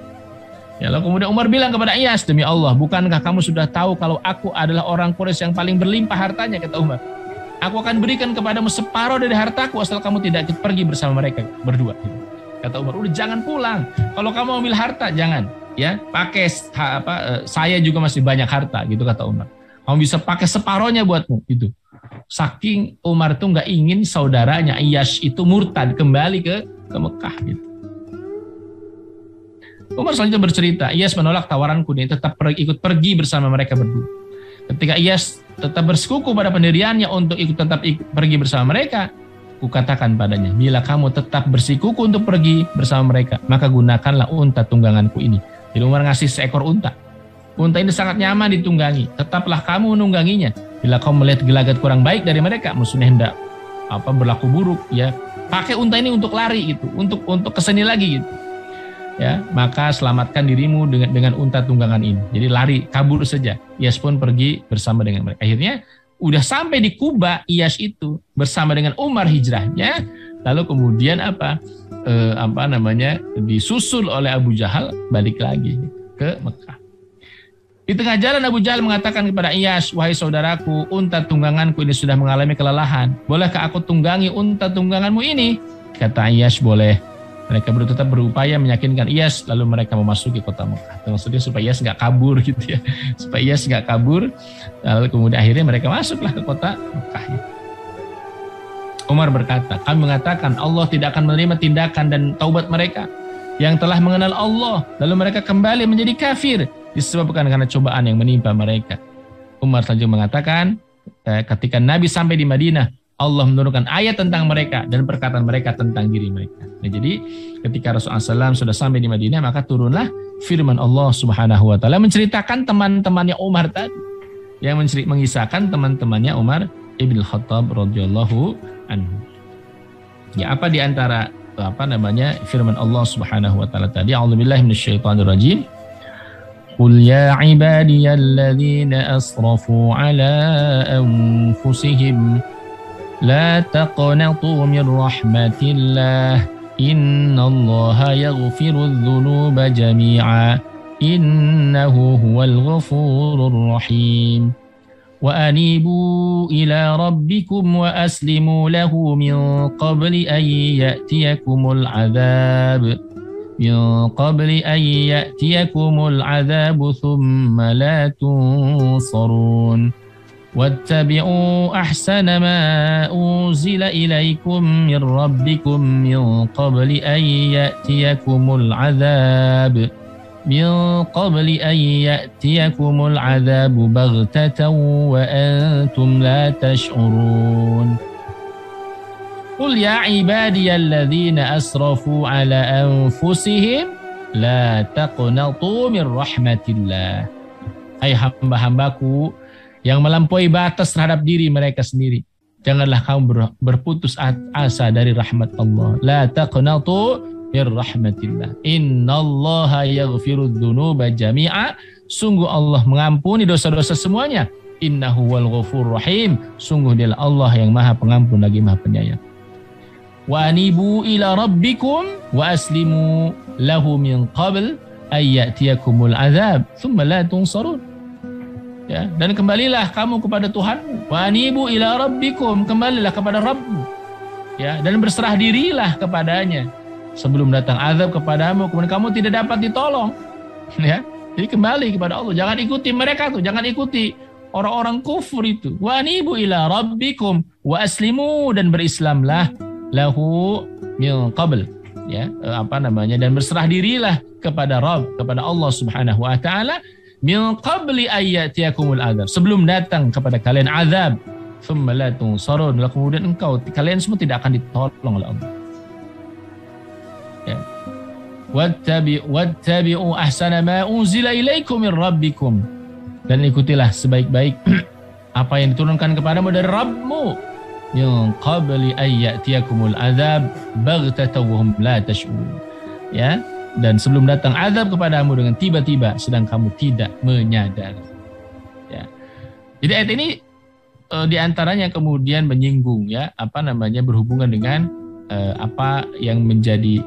Ya, lalu kemudian Umar bilang kepada Iyash, demi Allah, bukankah kamu sudah tahu kalau aku adalah orang Quraisy yang paling berlimpah hartanya, kata Umar. Aku akan berikan kepadamu separuh dari hartaku asal kamu tidak pergi bersama mereka berdua. Gitu. Kata Umar, udah jangan pulang. Kalau kamu ambil harta jangan, ya, pakai saya juga masih banyak harta, gitu kata Umar. Kamu bisa pakai separohnya buatmu, gitu. Saking Umar tuh nggak ingin saudaranya Iyash itu murtad kembali ke Mekah gitu. Umar selanjutnya bercerita, Iyash menolak tawaranku dan tetap ikut pergi bersama mereka berdua. Ketika Iyash tetap bersekuku pada pendiriannya untuk tetap pergi bersama mereka, kukatakan padanya, bila kamu tetap bersikuku untuk pergi bersama mereka, maka gunakanlah unta tungganganku ini. Jadi Umar ngasih seekor unta. Unta ini sangat nyaman ditunggangi. Tetaplah kamu menungganginya. Bila kau melihat gelagat kurang baik dari mereka, musuhnya hendak berlaku buruk, ya, pakai unta ini untuk lari gitu, untuk kesini lagi gitu. Ya, maka selamatkan dirimu dengan unta tunggangan ini. Jadi lari, kabur saja. Iyash pun pergi bersama dengan mereka. Akhirnya udah sampai di Kuba, Iyash itu bersama dengan Umar hijrahnya. Lalu kemudian disusul oleh Abu Jahal balik lagi ke Mekah. Di tengah jalan Abu Jahal mengatakan kepada Iyash, wahai saudaraku, unta tungganganku ini sudah mengalami kelelahan. Bolehkah aku tunggangi unta tungganganmu ini? Kata Iyash, boleh. Mereka berdua tetap berupaya meyakinkan Iyash, lalu mereka memasuki kota Mekah. Maksudnya supaya Iyash nggak kabur gitu ya. Supaya Iyash nggak kabur. Lalu kemudian akhirnya mereka masuklah ke kota Mekah. Umar berkata, kami mengatakan Allah tidak akan menerima tindakan dan taubat mereka yang telah mengenal Allah, lalu mereka kembali menjadi kafir disebabkan karena cobaan yang menimpa mereka. Umar selanjutnya mengatakan, ketika Nabi sampai di Madinah, Allah menurunkan ayat tentang mereka dan perkataan mereka tentang diri mereka. Nah, jadi ketika Rasulullah SAW sudah sampai di Madinah, maka turunlah firman Allah Subhanahu wa taala menceritakan teman-temannya Umar tadi, yang mengisahkan teman-temannya Umar ibn Khattab radhiyallahu anhu. Ya, apa di antara firman Allah Subhanahu wa taala tadi? A'udzubillahi minasyaitonir rajim. Qul ya ibadiyalladzina asrafu ala anfusihim la taqnatu min rahmatillah innallaha yaghfirudz dzunuba jami'a innahu huwal ghafurur rahim. وأنيبوا إلى ربكم وأسلموا له من قبل أن يأتيكم العذاب ثم لا تنصرون واتبعوا أحسن ما أنزل إليكم من ربكم من قبل أن يأتيكم العذاب بغتة وأنتم لا تشعرون قل يا عبادي الذين أسرفوا على أنفسهم لا تقنطوا من رحمة الله. Hai hamba-hambaku yang melampaui batas terhadap diri mereka sendiri, janganlah kamu berputus asa dari rahmat Allah. La taqnatu min rahmatillah. Innallaha yaghfirudz dzunuba jami'a. Sungguh Allah mengampuni dosa-dosa semuanya. Innahu wal ghafurur rahim. Sungguh dialah Allah yang Maha Pengampun lagi Maha Penyayang. Wa anibu ila rabbikum wa aslimu lahu min qabl ay ya'tiyakumul azab thumma la tunsarun. Ya, dan kembalilah kamu kepada Tuhanmu. Wa anibu ila rabbikum, kembalilah kepada Rabbmu. Ya, dan berserah dirilah kepadanya sebelum datang azab kepadamu, kemudian kamu tidak dapat ditolong. Ya, jadi kembali kepada Allah. Jangan ikuti mereka tuh, jangan ikuti orang-orang kufur itu. Wa anibu ila rabbikum wa aslimu, dan berislamlah lahu min qabl, ya, dan berserah dirilah kepada Rabb, kepada Allah Subhanahu wa taala, min qabli ayyatiyakumul azab, sebelum datang kepada kalian azab, thumma la tunsarun, lalu kemudian kalian semua tidak akan ditolong oleh Allah. Ya. Wattabi'u ahsana ma unzila ilaikum min rabbikum, dan ikutilah sebaik-baik apa yang diturunkan kepadamu dari Rabbmu, min qabli ayyatiyakumul azab baghtatan wa hum la tash'urun. Ya, dan sebelum datang azab kepadamu dengan tiba-tiba sedang kamu tidak menyadari. Ya. Jadi ayat ini diantaranya kemudian menyinggung, ya, berhubungan dengan apa yang menjadi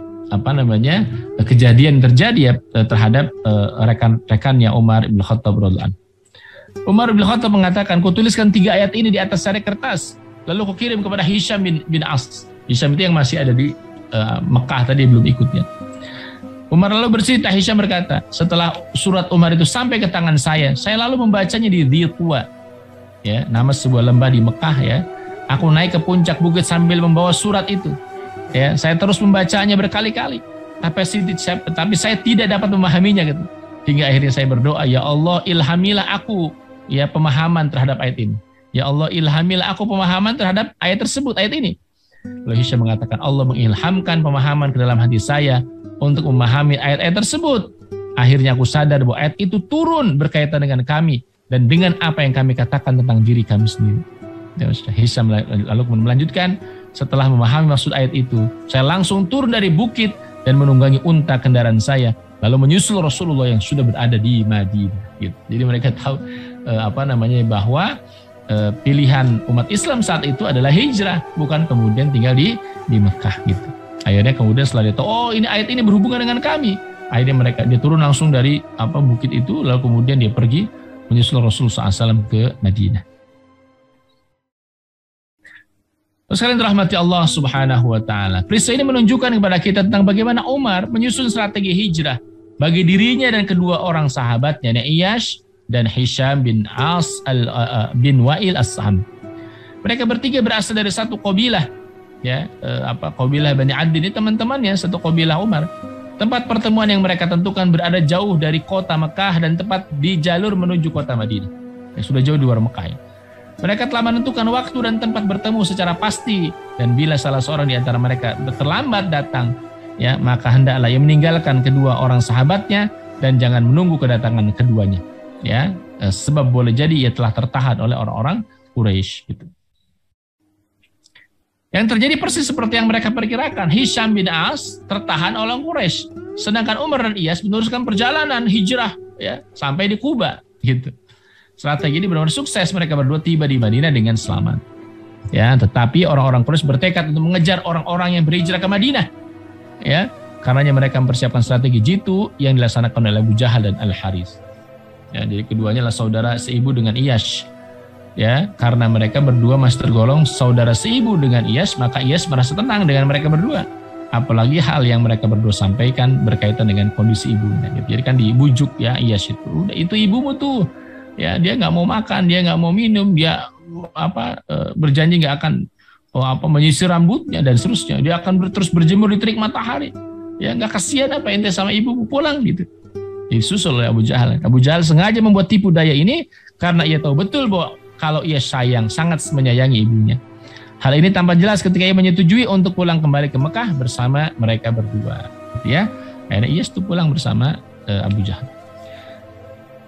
kejadian terjadi, ya, terhadap rekan-rekannya Umar bin Khattab radhiyallahu anhu. Umar bin Khattab mengatakan, kutuliskan 3 ayat ini di atas sarek kertas, lalu kukirim kepada Hisham bin As. Hisham itu yang masih ada di Mekah tadi, belum ikutnya. Umar lalu bercerita, Hisham berkata, setelah surat Umar itu sampai ke tangan saya lalu membacanya di Dhitwa, ya, nama sebuah lembah di Mekah, ya. Aku naik ke puncak bukit sambil membawa surat itu. Ya, saya terus membacanya berkali-kali, tapi saya tidak dapat memahaminya, gitu. Hingga akhirnya saya berdoa, ya Allah, ilhamilah aku, ya, pemahaman terhadap ayat ini. Ya Allah, ilhamilah aku pemahaman terhadap ayat tersebut, ayat ini. Lalu Hisham mengatakan, Allah mengilhamkan pemahaman ke dalam hati saya untuk memahami ayat-ayat tersebut. Akhirnya aku sadar bahwa ayat itu turun berkaitan dengan kami dan dengan apa yang kami katakan tentang diri kami sendiri. Hisham lalu melanjutkan, setelah memahami maksud ayat itu, saya langsung turun dari bukit dan menunggangi unta kendaraan saya, lalu menyusul Rasulullah yang sudah berada di Madinah. Gitu. Jadi mereka tahu bahwa pilihan umat Islam saat itu adalah hijrah, bukan kemudian tinggal di Mekah, gitu. Akhirnya kemudian setelah dia tahu, oh ini ayat ini berhubungan dengan kami, akhirnya dia turun langsung dari bukit itu, lalu kemudian dia pergi menyusul Rasulullah SAW ke Madinah. Sekalian rahmati Allah Subhanahu wa taala. Peristiwa ini menunjukkan kepada kita tentang bagaimana Umar menyusun strategi hijrah bagi dirinya dan kedua orang sahabatnya, Iyash dan Hisham bin As bin Wa'il As-Sam. Mereka bertiga berasal dari satu kabilah, ya, kabilah Bani Adi ini teman-temannya, satu kabilah Umar. Tempat pertemuan yang mereka tentukan berada jauh dari kota Mekah dan tepat di jalur menuju kota Madinah. Ya, sudah jauh di luar Mekah, ya. Mereka telah menentukan waktu dan tempat bertemu secara pasti, dan bila salah seorang di antara mereka terlambat datang, ya, maka hendaklah ia meninggalkan kedua orang sahabatnya dan jangan menunggu kedatangan keduanya, ya, sebab boleh jadi ia telah tertahan oleh orang-orang Quraisy, gitu. Yang terjadi persis seperti yang mereka perkirakan. Hisham bin As tertahan oleh Quraisy, sedangkan Umar dan Iyas meneruskan perjalanan hijrah, ya, sampai di Kuba, gitu. Strategi ini benar-benar sukses, mereka berdua tiba di Madinah dengan selamat. Ya, tetapi orang-orang Quraisy bertekad untuk mengejar orang-orang yang berhijrah ke Madinah. Ya, karenanya mereka mempersiapkan strategi jitu yang dilaksanakan oleh Abu Jahal dan Al-Haris. Ya, jadi keduanya adalah saudara seibu dengan Iyash. Ya, karena mereka berdua masih tergolong saudara seibu dengan Iyash, maka Iyash merasa tenang dengan mereka berdua. Apalagi hal yang mereka berdua sampaikan berkaitan dengan kondisi ibunya. Jadi kan dibujuk, ya, Iyash itu, udah itu ibumu tuh. Ya, dia nggak mau makan, dia nggak mau minum, dia berjanji nggak akan menyisir rambutnya dan seterusnya. Dia akan terus berjemur di terik matahari. Ya, nggak kasihan apa ente sama ibu pulang, gitu. Disusul oleh Abu Jahal. Abu Jahal sengaja membuat tipu daya ini karena ia tahu betul bahwa kalau ia sangat menyayangi ibunya. Hal ini tampak jelas ketika ia menyetujui untuk pulang kembali ke Mekah bersama mereka berdua. Ya, akhirnya ia pulang bersama Abu Jahal.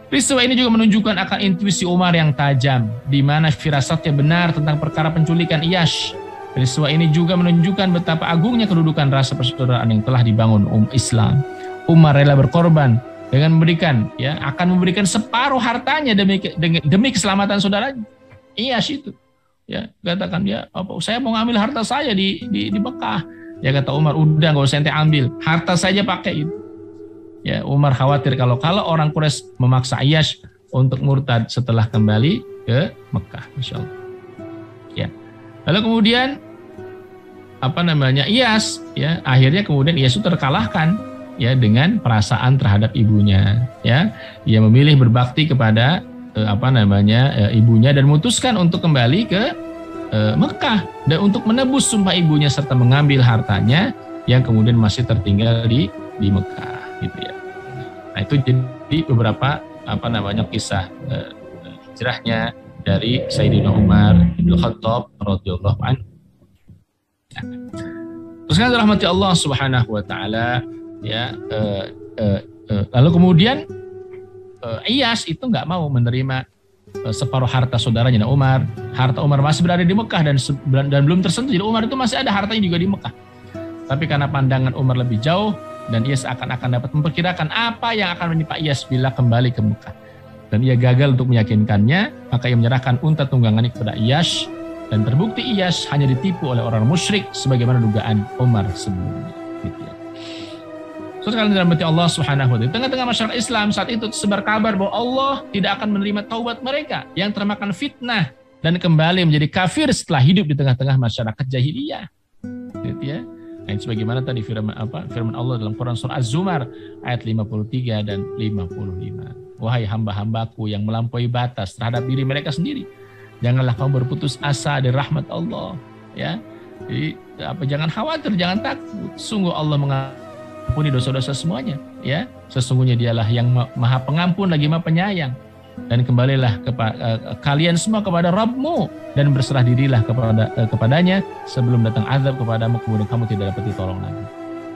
Peristiwa ini juga menunjukkan akan intuisi Umar yang tajam, di mana firasatnya benar tentang perkara penculikan Iyash. Peristiwa ini juga menunjukkan betapa agungnya kedudukan rasa persaudaraan yang telah dibangun Islam. Umar rela berkorban dengan akan memberikan separuh hartanya demi keselamatan saudaranya. Iyas itu, ya katakan saya mau ngambil harta saya di Mekah. Ya kata Umar, udah nggak usah ente ambil, harta saja pakai itu. Ya Umar khawatir kalau orang Quraisy memaksa Iyas untuk murtad setelah kembali ke Mekah, insya Allah. Ya. Lalu kemudian Iyas, ya akhirnya kemudian Iyas itu terkalahkan ya dengan perasaan terhadap ibunya, ya ia memilih berbakti kepada ibunya dan memutuskan untuk kembali ke Mekah dan untuk menebus sumpah ibunya serta mengambil hartanya yang kemudian masih tertinggal di Mekah, gitu ya. Nah itu jadi beberapa kisah hijrahnya dari Sayyidina Umar bin Khattab radhiyallahu anhu. Terus kan rahmati Allah Subhanahu wa taala, ya lalu kemudian Iyas itu nggak mau menerima separuh harta saudaranya Umar. Harta Umar masih berada di Mekah dan belum tersentuh. Jadi Umar itu masih ada hartanya juga di Mekah. Tapi karena pandangan Umar lebih jauh dan Iyas akan dapat memperkirakan apa yang akan menimpa Iyas bila kembali ke Mekah. Dan ia gagal untuk meyakinkannya, maka ia menyerahkan unta tunggangannya kepada Iyas. Dan terbukti Iyas hanya ditipu oleh orang musyrik sebagaimana dugaan Umar sebelumnya. Gitu ya. Terus kalian dirahmati Allah Subhanahu wa taala. Di tengah-tengah masyarakat Islam saat itu sebar kabar bahwa Allah tidak akan menerima taubat mereka yang termakan fitnah dan kembali menjadi kafir setelah hidup di tengah-tengah masyarakat jahiliyah. Gitu ya. Nah, sebagaimana tadi firman Allah dalam Quran surah Az-Zumar ayat 53 dan 55. Wahai hamba-hambaku yang melampaui batas terhadap diri mereka sendiri, janganlah kamu berputus asa dari rahmat Allah, ya. Jadi jangan khawatir, jangan takut. Sungguh Allah mengampuni dosa-dosa semuanya, ya. Sesungguhnya Dialah yang Maha Pengampun lagi Maha Penyayang. Dan kembalilah kalian semua kepada Rabbmu dan berserah dirilah kepadanya sebelum datang azab kepadamu, kemudian kamu tidak dapat ditolong lagi.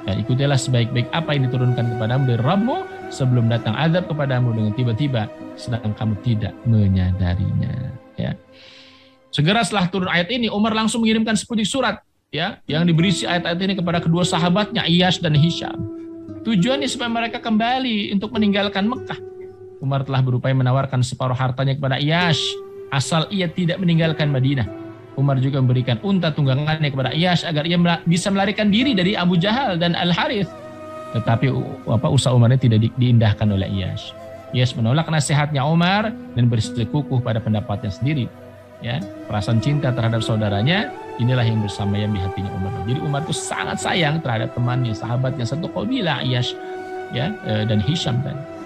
Dan ikutilah sebaik-baik apa yang diturunkan kepadamu dari Rabbmu sebelum datang azab kepadamu dengan tiba-tiba sedang kamu tidak menyadarinya. Ya. Segera setelah turun ayat ini, Umar langsung mengirimkan 10 surat, ya, yang berisi ayat-ayat ini kepada kedua sahabatnya Iyas dan Hisham. Tujuannya supaya mereka kembali untuk meninggalkan Mekah. Umar telah berupaya menawarkan separuh hartanya kepada Iyas asal ia tidak meninggalkan Madinah. Umar juga memberikan unta tunggangannya kepada Iyas agar ia bisa melarikan diri dari Abu Jahal dan Al-Harith. Tetapi usaha Umar ini tidak diindahkan oleh Iyas. Iyas menolak nasihatnya Umar dan bersikukuh pada pendapatnya sendiri. Ya, perasaan cinta terhadap saudaranya inilah yang bersamayam di hatinya Umar. Jadi Umar itu sangat sayang terhadap temannya, sahabatnya satu qabilah, Iyas, ya, dan Hisham tadi.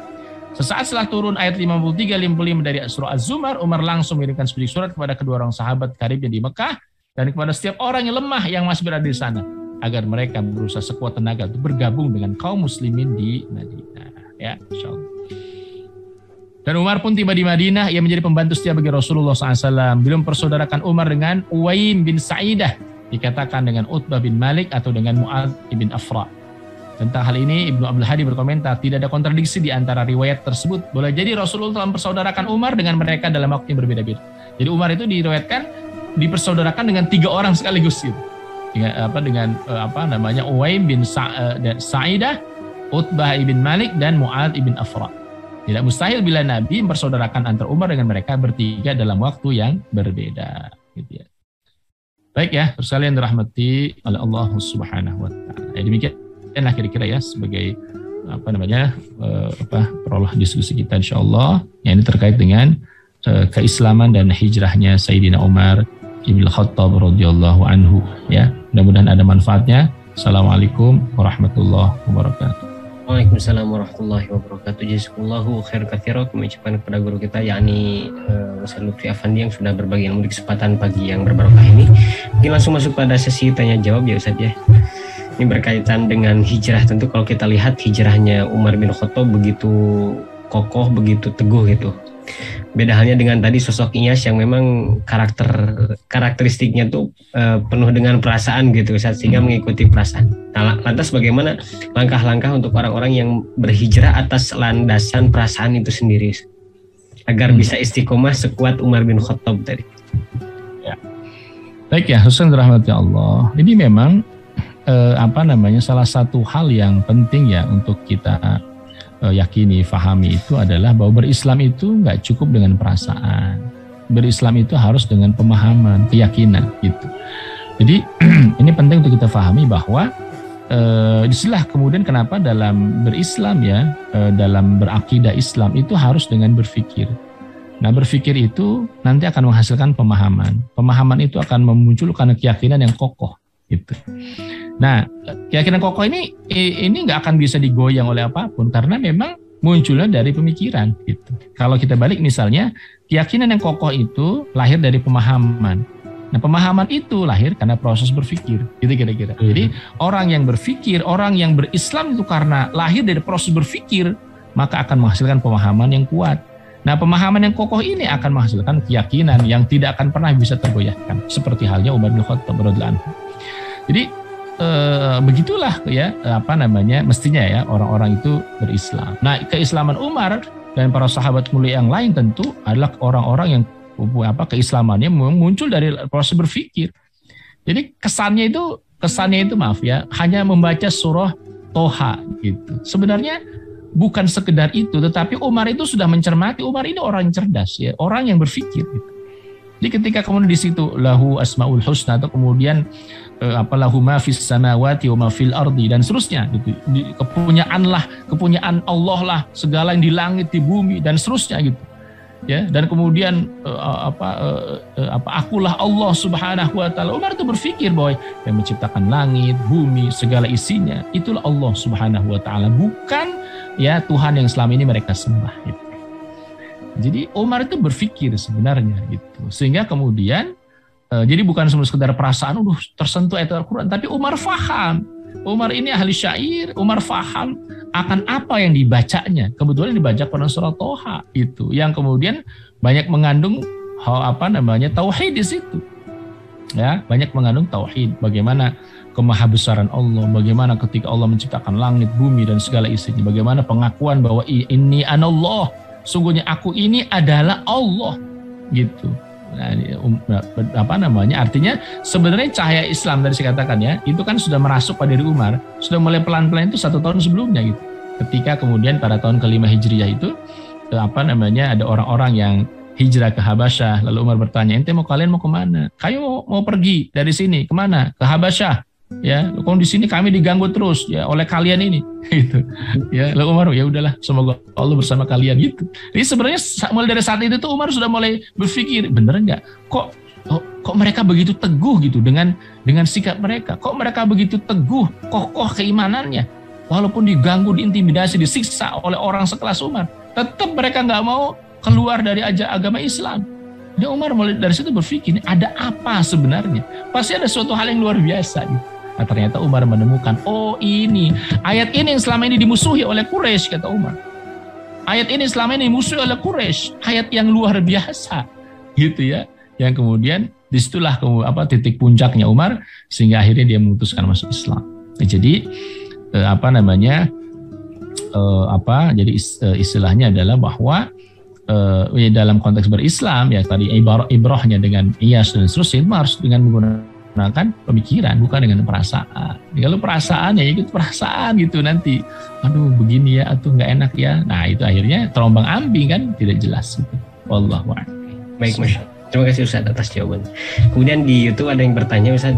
Sesaat setelah turun ayat 53-55 dari surah Az-Zumar, Umar langsung mengirimkan 10 surat kepada kedua orang sahabat karibnya di Mekah dan kepada setiap orang yang lemah yang masih berada di sana agar mereka berusaha sekuat tenaga untuk bergabung dengan kaum muslimin di Madinah. Ya, insyaallah. Dan Umar pun tiba di Madinah, ia menjadi pembantu setia bagi Rasulullah SAW. Belum persaudarakan Umar dengan Uwaim bin Sa'idah, dikatakan dengan Utbah bin Malik atau dengan Mu'adz bin Afra. Tentang hal ini Ibnu Abdul Hadi berkomentar, tidak ada kontradiksi di antara riwayat tersebut. Boleh jadi Rasulullah telah mempersaudarakan Umar dengan mereka dalam waktu yang berbeda-beda. Jadi Umar itu dipersaudarakan dengan 3 orang sekaligus gitu. Dengan Uwaim bin Sa'idah, Utbah bin Malik dan Mu'adz bin Afra. Tidak mustahil bila Nabi mempersaudarakan antara Umar dengan mereka bertiga dalam waktu yang berbeda. Gitu ya. Baik ya, terus kalian dirahmati oleh Allah Subhanahu wa taala. Demikianlah kira-kira ya sebagai perolah diskusi kita insyaallah yang ini terkait dengan keislaman dan hijrahnya Sayyidina Umar bin Khattab radhiyallahu anhu ya. Mudah-mudahan ada manfaatnya. Assalamualaikum warahmatullahi wabarakatuh. Waalaikumsalam warahmatullahi wabarakatuh. Jazakumullahu khair katsira. Kami ucapkan kepada guru kita yakni Ustaz Lutfi Afandi yang sudah berbagi ilmu di kesempatan pagi yang berbarokah ini. Mungkin langsung masuk pada sesi tanya jawab ya Ustaz ya. Ini berkaitan dengan hijrah. Tentu kalau kita lihat hijrahnya Umar bin Khattab begitu kokoh, begitu teguh gitu. Beda halnya dengan tadi sosok Iyas yang memang karakteristiknya tuh penuh dengan perasaan gitu Ustaz, sehingga mengikuti perasaan. Nah, lantas bagaimana langkah-langkah untuk orang-orang yang berhijrah atas landasan perasaan itu sendiri agar bisa istiqomah sekuat Umar bin Khattab tadi? Ya. Baik ya, Husain rahmati Allah. Ini memang salah satu hal yang penting ya untuk kita yakini, fahami itu adalah bahwa berislam itu nggak cukup dengan perasaan. Berislam itu harus dengan pemahaman, keyakinan gitu. Jadi ini penting untuk kita fahami bahwa disinilah kemudian kenapa dalam berislam ya, dalam berakidah Islam itu harus dengan berpikir. Nah, berpikir itu nanti akan menghasilkan pemahaman. Pemahaman itu akan memunculkan keyakinan yang kokoh gitu. Nah, keyakinan kokoh ini nggak akan bisa digoyang oleh apapun karena memang munculnya dari pemikiran gitu. Kalau kita balik misalnya, keyakinan yang kokoh itu lahir dari pemahaman. Nah, pemahaman itu lahir karena proses berpikir, gitu kira-kira. Jadi orang yang berpikir, orang yang berislam itu karena lahir dari proses berpikir, maka akan menghasilkan pemahaman yang kuat. Nah, pemahaman yang kokoh ini akan menghasilkan keyakinan yang tidak akan pernah bisa tergoyahkan, seperti halnya Umar bin Khattab radhiyallahu anhu. Jadi begitulah ya mestinya ya orang-orang itu berislam. Nah, keislaman Umar dan para sahabat mulia yang lain tentu adalah orang-orang yang keislamannya muncul dari proses berpikir. Jadi kesannya itu maaf ya, hanya membaca surah Toha gitu. Sebenarnya bukan sekedar itu, tetapi Umar itu sudah mencermati. Umar ini orang yang cerdas ya, orang yang berpikir gitu. Jadi ketika kemudian di situ lahu asmaul husna atau kemudian lahu ma fis samawati wa ma fil ardi dan seterusnya gitu. Kepunyaan Allah lah segala yang di langit, di bumi dan seterusnya gitu. Ya, dan kemudian akulah Allah Subhanahu wa taala. Umar itu berpikir bahwa yang menciptakan langit, bumi, segala isinya itulah Allah Subhanahu wa taala, bukan ya Tuhan yang selama ini mereka sembah gitu. Jadi Umar itu berpikir sebenarnya gitu. Sehingga kemudian jadi bukan cuma sekedar perasaan tersentuh ayat Al-Qur'an, tapi Umar faham. Umar ini ahli syair, Umar faham akan apa yang dibacanya. Kebetulan dibaca pada surah Toha itu yang kemudian banyak mengandung tauhid di situ. Ya, banyak mengandung tauhid, bagaimana kemahabesaran Allah, bagaimana ketika Allah menciptakan langit, bumi dan segala isinya, bagaimana pengakuan bahwa inni anallah, sungguhnya aku ini adalah Allah gitu. Nah, artinya sebenarnya cahaya Islam dari saya katakan ya, itu kan sudah merasuk pada diri Umar, sudah mulai pelan-pelan itu 1 tahun sebelumnya gitu. Ketika kemudian pada tahun ke-5 Hijriah itu ada orang-orang yang hijrah ke Habasyah, lalu Umar bertanya, kalian mau kemana? Kamu mau pergi dari sini kemana? Ke Habasyah. Ya, kalau di sini kami diganggu terus ya oleh kalian ini, gitu. Ya, lalu Umar ya udahlah, semoga Allah bersama kalian gitu. Jadi sebenarnya mulai dari saat itu tuh Umar sudah mulai berpikir, bener nggak? Kok mereka begitu teguh gitu dengan sikap mereka? Kok mereka begitu teguh, kokoh keimanannya? Walaupun diganggu, diintimidasi, disiksa oleh orang sekelas Umar, tetap mereka nggak mau keluar dari agama Islam. Jadi Umar mulai dari situ berpikir, ada apa sebenarnya? Pasti ada suatu hal yang luar biasa gitu. Nah, ternyata Umar menemukan, ini ayat ini yang selama ini dimusuhi oleh Quraisy, kata Umar. Ayat ini selama ini dimusuhi oleh Quraisy, ayat yang luar biasa, gitu ya. Yang kemudian disitulah titik puncaknya Umar sehingga akhirnya dia memutuskan masuk Islam. Jadi jadi istilahnya adalah bahwa dalam konteks berislam ya tadi ibrahnya dengan Iyas dan seterusnya itu harus dengan menggunakan pemikiran, bukan dengan perasaan. Kalau perasaan ya ikut perasaan gitu nanti, begini ya atau nggak enak ya. Nah itu akhirnya terombang ambing kan, tidak jelas gitu. Wallahu a'lam. Baik, Mas. Terima kasih Ustaz atas jawaban. Kemudian di YouTube ada yang bertanya, Ustaz,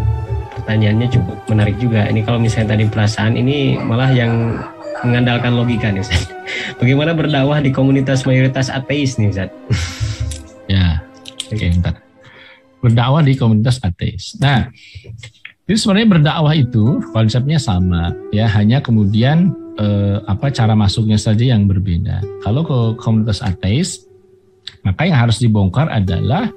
pertanyaannya cukup menarik juga. Ini kalau misalnya tadi perasaan, ini malah yang mengandalkan logika nih Ustaz. Bagaimana berdakwah di komunitas mayoritas ateis nih Ustaz? Ya, oke, bentar. Berdakwah di komunitas ateis. Nah, jadi sebenarnya berdakwah itu konsepnya sama ya, hanya kemudian cara masuknya saja yang berbeda. Kalau ke komunitas ateis, maka yang harus dibongkar adalah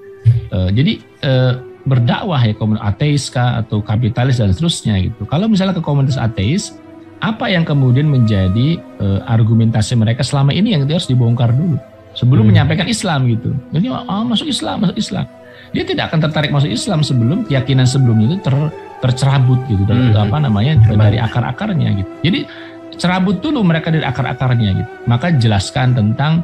berdakwah ya komunitas ateis atau kapitalis dan seterusnya gitu. Kalau misalnya ke komunitas ateis, apa yang kemudian menjadi argumentasi mereka selama ini yang harus dibongkar dulu sebelum menyampaikan Islam gitu. Jadi masuk Islam. Dia tidak akan tertarik masuk Islam sebelum keyakinan sebelumnya itu tercerabut gitu dari akar-akarnya gitu. Jadi cerabut dulu mereka dari akar-akarnya gitu. Maka jelaskan tentang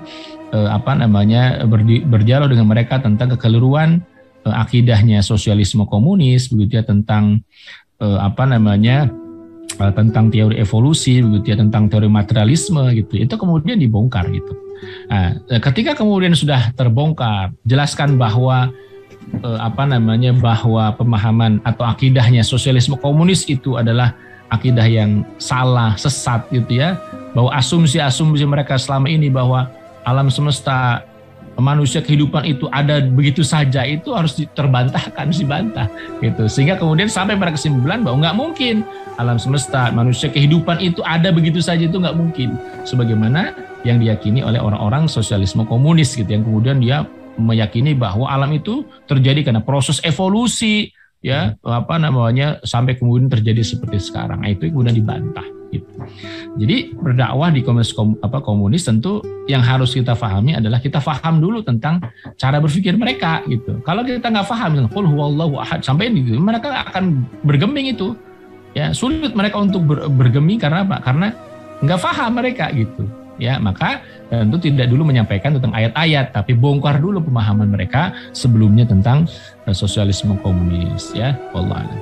berdialog dengan mereka tentang kekeliruan akidahnya sosialisme komunis begitu ya, tentang tentang teori evolusi begitu ya, tentang teori materialisme gitu, itu kemudian dibongkar gitu. Nah, ketika kemudian sudah terbongkar, jelaskan bahwa bahwa pemahaman atau akidahnya sosialisme komunis itu adalah akidah yang salah, sesat gitu ya, bahwa asumsi-asumsi mereka selama ini bahwa alam semesta, manusia, kehidupan itu ada begitu saja, itu harus dibantah gitu. Sehingga kemudian sampai pada kesimpulan bahwa nggak mungkin alam semesta, manusia, kehidupan itu ada begitu saja, itu nggak mungkin. Sebagaimana yang diyakini oleh orang-orang sosialisme komunis gitu, yang kemudian dia meyakini bahwa alam itu terjadi karena proses evolusi ya, sampai kemudian terjadi seperti sekarang. Nah, itu kemudian dibantah gitu. Jadi berdakwah di komunis tentu yang harus kita pahami adalah kita paham dulu tentang cara berpikir mereka gitu. Kalau kita nggak paham, qul huwallahu ahad sampai gitu, mereka akan bergeming itu. Ya, sulit mereka untuk bergeming karena apa? Karena nggak paham mereka gitu. Ya, maka tentu tidak dulu menyampaikan tentang ayat-ayat, tapi bongkar dulu pemahaman mereka sebelumnya tentang sosialisme komunis ya. Wallahu a'lam.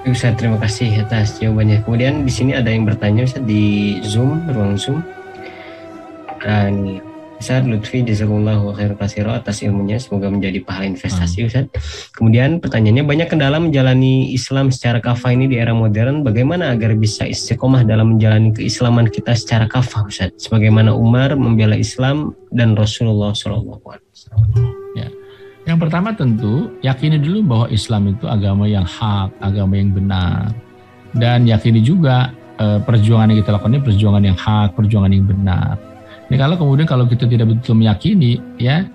Ustaz, terima kasih atas jawabannya. Kemudian di sini ada yang bertanya Ustaz di ruang Zoom. Ustaz Lutfi jazakumullahu khairan katsira atas ilmunya, semoga menjadi pahala investasi Ustaz. Kemudian pertanyaannya, banyak kendala menjalani Islam secara kafah ini di era modern, bagaimana agar bisa istiqomah dalam menjalani keislaman kita secara kafah Ustaz, sebagaimana Umar membela Islam dan Rasulullah SAW? Ya. Yang pertama tentu yakini dulu bahwa Islam itu agama yang hak, agama yang benar, dan yakini juga perjuangan yang kita lakukan ini perjuangan yang hak, perjuangan yang benar. Ini kalau kita tidak betul meyakini ya,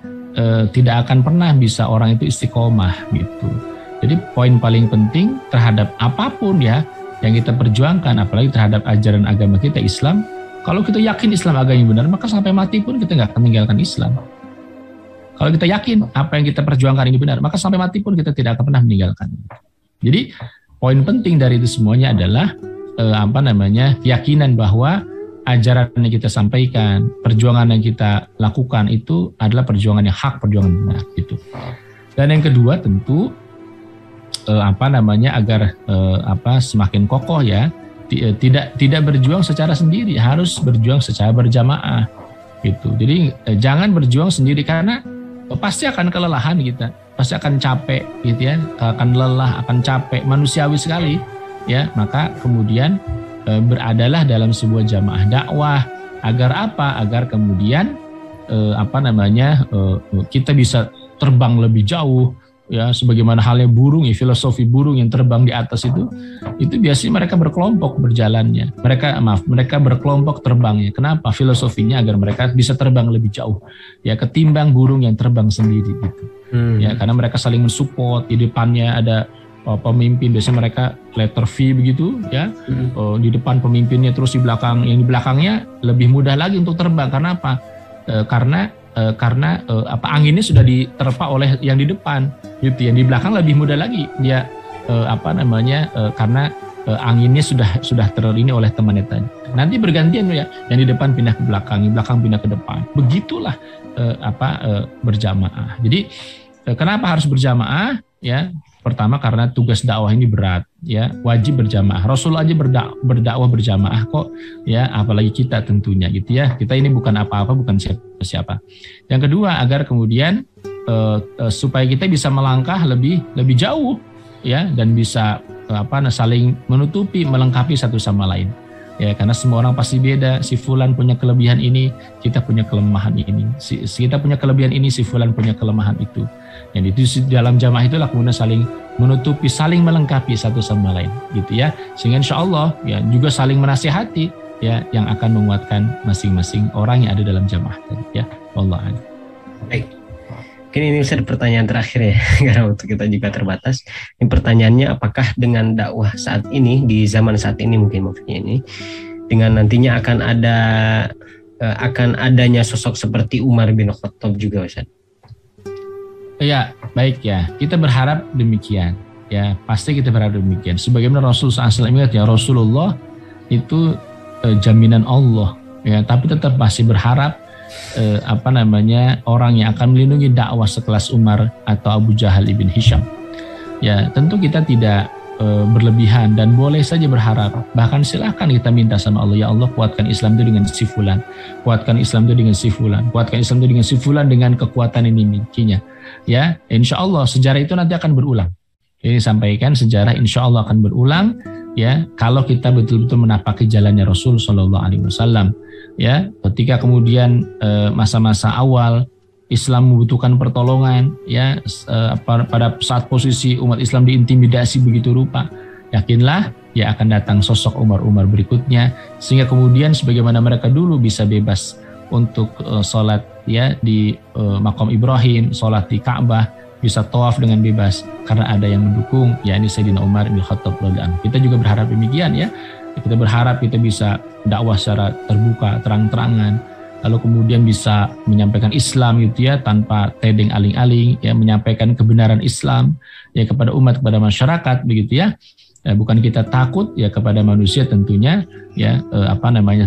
tidak akan pernah bisa orang itu istiqomah gitu. Jadi poin paling penting terhadap apapun ya yang kita perjuangkan, apalagi terhadap ajaran agama kita Islam, kalau kita yakin Islam agama yang benar, maka sampai mati pun kita nggak akan meninggalkan Islam. Kalau kita yakin apa yang kita perjuangkan ini benar, maka sampai mati pun kita tidak akan pernah meninggalkan. Jadi poin penting dari itu semuanya adalah keyakinan bahwa ajaran yang kita sampaikan, perjuangan yang kita lakukan itu adalah perjuangan yang hak, perjuangan benar gitu. Dan yang kedua tentu agar semakin kokoh ya, tidak berjuang secara sendiri, harus berjuang secara berjamaah gitu. Jadi jangan berjuang sendiri karena pasti akan kelelahan kita, pasti akan capek gitu ya, akan lelah, akan capek, manusiawi sekali ya. Maka kemudian beradalah dalam sebuah jamaah dakwah agar apa? Agar kemudian kita bisa terbang lebih jauh ya, sebagaimana halnya burung ya, filosofi burung yang terbang di atas itu biasanya mereka berkelompok berjalannya. Mereka berkelompok terbangnya. Kenapa? Filosofinya agar mereka bisa terbang lebih jauh ya, ketimbang burung yang terbang sendiri gitu. Ya, karena mereka saling mensupport, di depannya ada pemimpin, biasanya mereka letter V begitu ya, di depan pemimpinnya, terus di belakangnya lebih mudah lagi untuk terbang. Karena apa? Karena anginnya sudah diterpa oleh yang di depan gitu, yang di belakang lebih mudah lagi dia karena anginnya sudah terini oleh temannya tadi. Nanti bergantian ya, yang di depan pindah ke belakang, yang belakang pindah ke depan. Begitulah berjamaah. Jadi kenapa harus berjamaah ya? Pertama karena tugas dakwah ini berat ya, wajib berjamaah. Rasul aja berdakwah berjamaah kok ya, apalagi kita tentunya gitu ya. Kita ini bukan apa-apa, bukan siapa-siapa. Yang kedua agar kemudian supaya kita bisa melangkah lebih jauh ya, dan bisa saling menutupi, melengkapi satu sama lain. Ya, karena semua orang pasti beda. Si fulan punya kelebihan ini, kita punya kelemahan ini. Kita punya kelebihan ini, si fulan punya kelemahan itu. Dan itu dalam jamaah itulah kemudian saling menutupi, saling melengkapi satu sama lain, gitu ya. Sehingga insya Allah ya juga saling menasihati ya, yang akan menguatkan masing-masing orang yang ada dalam jamaah tadi ya. Wallahu a'lam. Baik. Mungkin ini Ustaz pertanyaan terakhir ya, karena waktu kita juga terbatas. Ini pertanyaannya, apakah dengan dakwah saat ini, di zaman saat ini mungkin maksudnya ini, dengan nantinya akan adanya sosok seperti Umar bin Khattab juga Ustaz? Ya, baik ya. Kita berharap demikian. Ya, pasti kita berharap demikian. Sebagaimana Rasulullah SAW ingat ya, Rasulullah itu jaminan Allah. Ya, tapi tetap masih berharap orang yang akan melindungi dakwah sekelas Umar atau Abu Jahal ibn Hisham. Ya, tentu kita tidak berlebihan dan boleh saja berharap. Bahkan silahkan kita minta sama Allah, ya Allah kuatkan Islam itu dengan si fulan, kuatkan Islam itu dengan si fulan, kuatkan Islam itu dengan si fulan dengan kekuatan ini milikinya. Ya, insya Allah sejarah itu nanti akan berulang. Ini sampaikan sejarah insya Allah akan berulang. Ya, kalau kita betul-betul menapaki jalannya Rasul Shallallahu Alaihi Wasallam. Ya, ketika kemudian masa-masa awal Islam membutuhkan pertolongan, ya pada saat posisi umat Islam diintimidasi begitu rupa, yakinlah ya akan datang sosok Umar berikutnya, sehingga kemudian sebagaimana mereka dulu bisa bebas untuk sholat ya di makam Ibrahim, sholat di Ka'bah, bisa tawaf dengan bebas karena ada yang mendukung, yakni Sayyidina Umar bin Khattab radhiyallahu anhu. Kita juga berharap demikian ya. Kita berharap kita bisa dakwah secara terbuka, terang-terangan, lalu kemudian bisa menyampaikan Islam gitu ya tanpa tedeng aling-aling, ya menyampaikan kebenaran Islam ya kepada umat, kepada masyarakat begitu ya. Bukan kita takut ya kepada manusia tentunya ya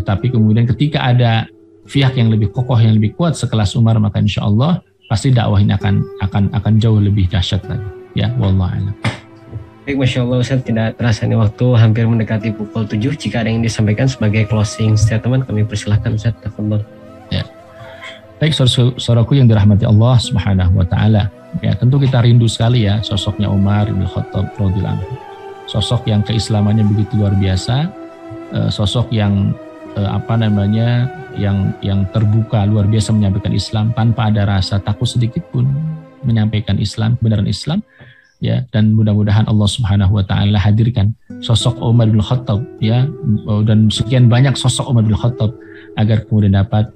tapi kemudian ketika ada pihak yang lebih kokoh, yang lebih kuat sekelas Umar, maka insya Allah pasti dakwah ini akan jauh lebih dahsyat lagi ya. Wallahu a'lam. Baik, Masya Allah Ustaz, tidak terasa nih waktu hampir mendekati pukul 7. Jika ada yang disampaikan sebagai closing statement, kami persilahkan Ustaz. Tafadhol. Ya. Baik, saudaraku yang dirahmati Allah Subhanahu wa taala. Ya, tentu kita rindu sekali ya sosoknya Umar bin Khattab radhiyallahu anhu. Sosok yang keislamannya begitu luar biasa, sosok yang yang terbuka luar biasa menyampaikan Islam tanpa ada rasa takut sedikit pun menyampaikan Islam, kebenaran Islam. Ya, dan mudah-mudahan Allah Subhanahu wa taala hadirkan sosok Umar bin Khattab ya, dan sekian banyak sosok Umar bin Khattab agar kemudian dapat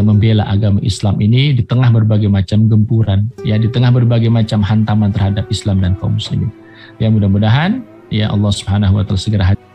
membela agama Islam ini di tengah berbagai macam gempuran, ya di tengah berbagai macam hantaman terhadap Islam dan kaum muslimin. Ya, mudah-mudahan ya Allah Subhanahu wa taala segera hadir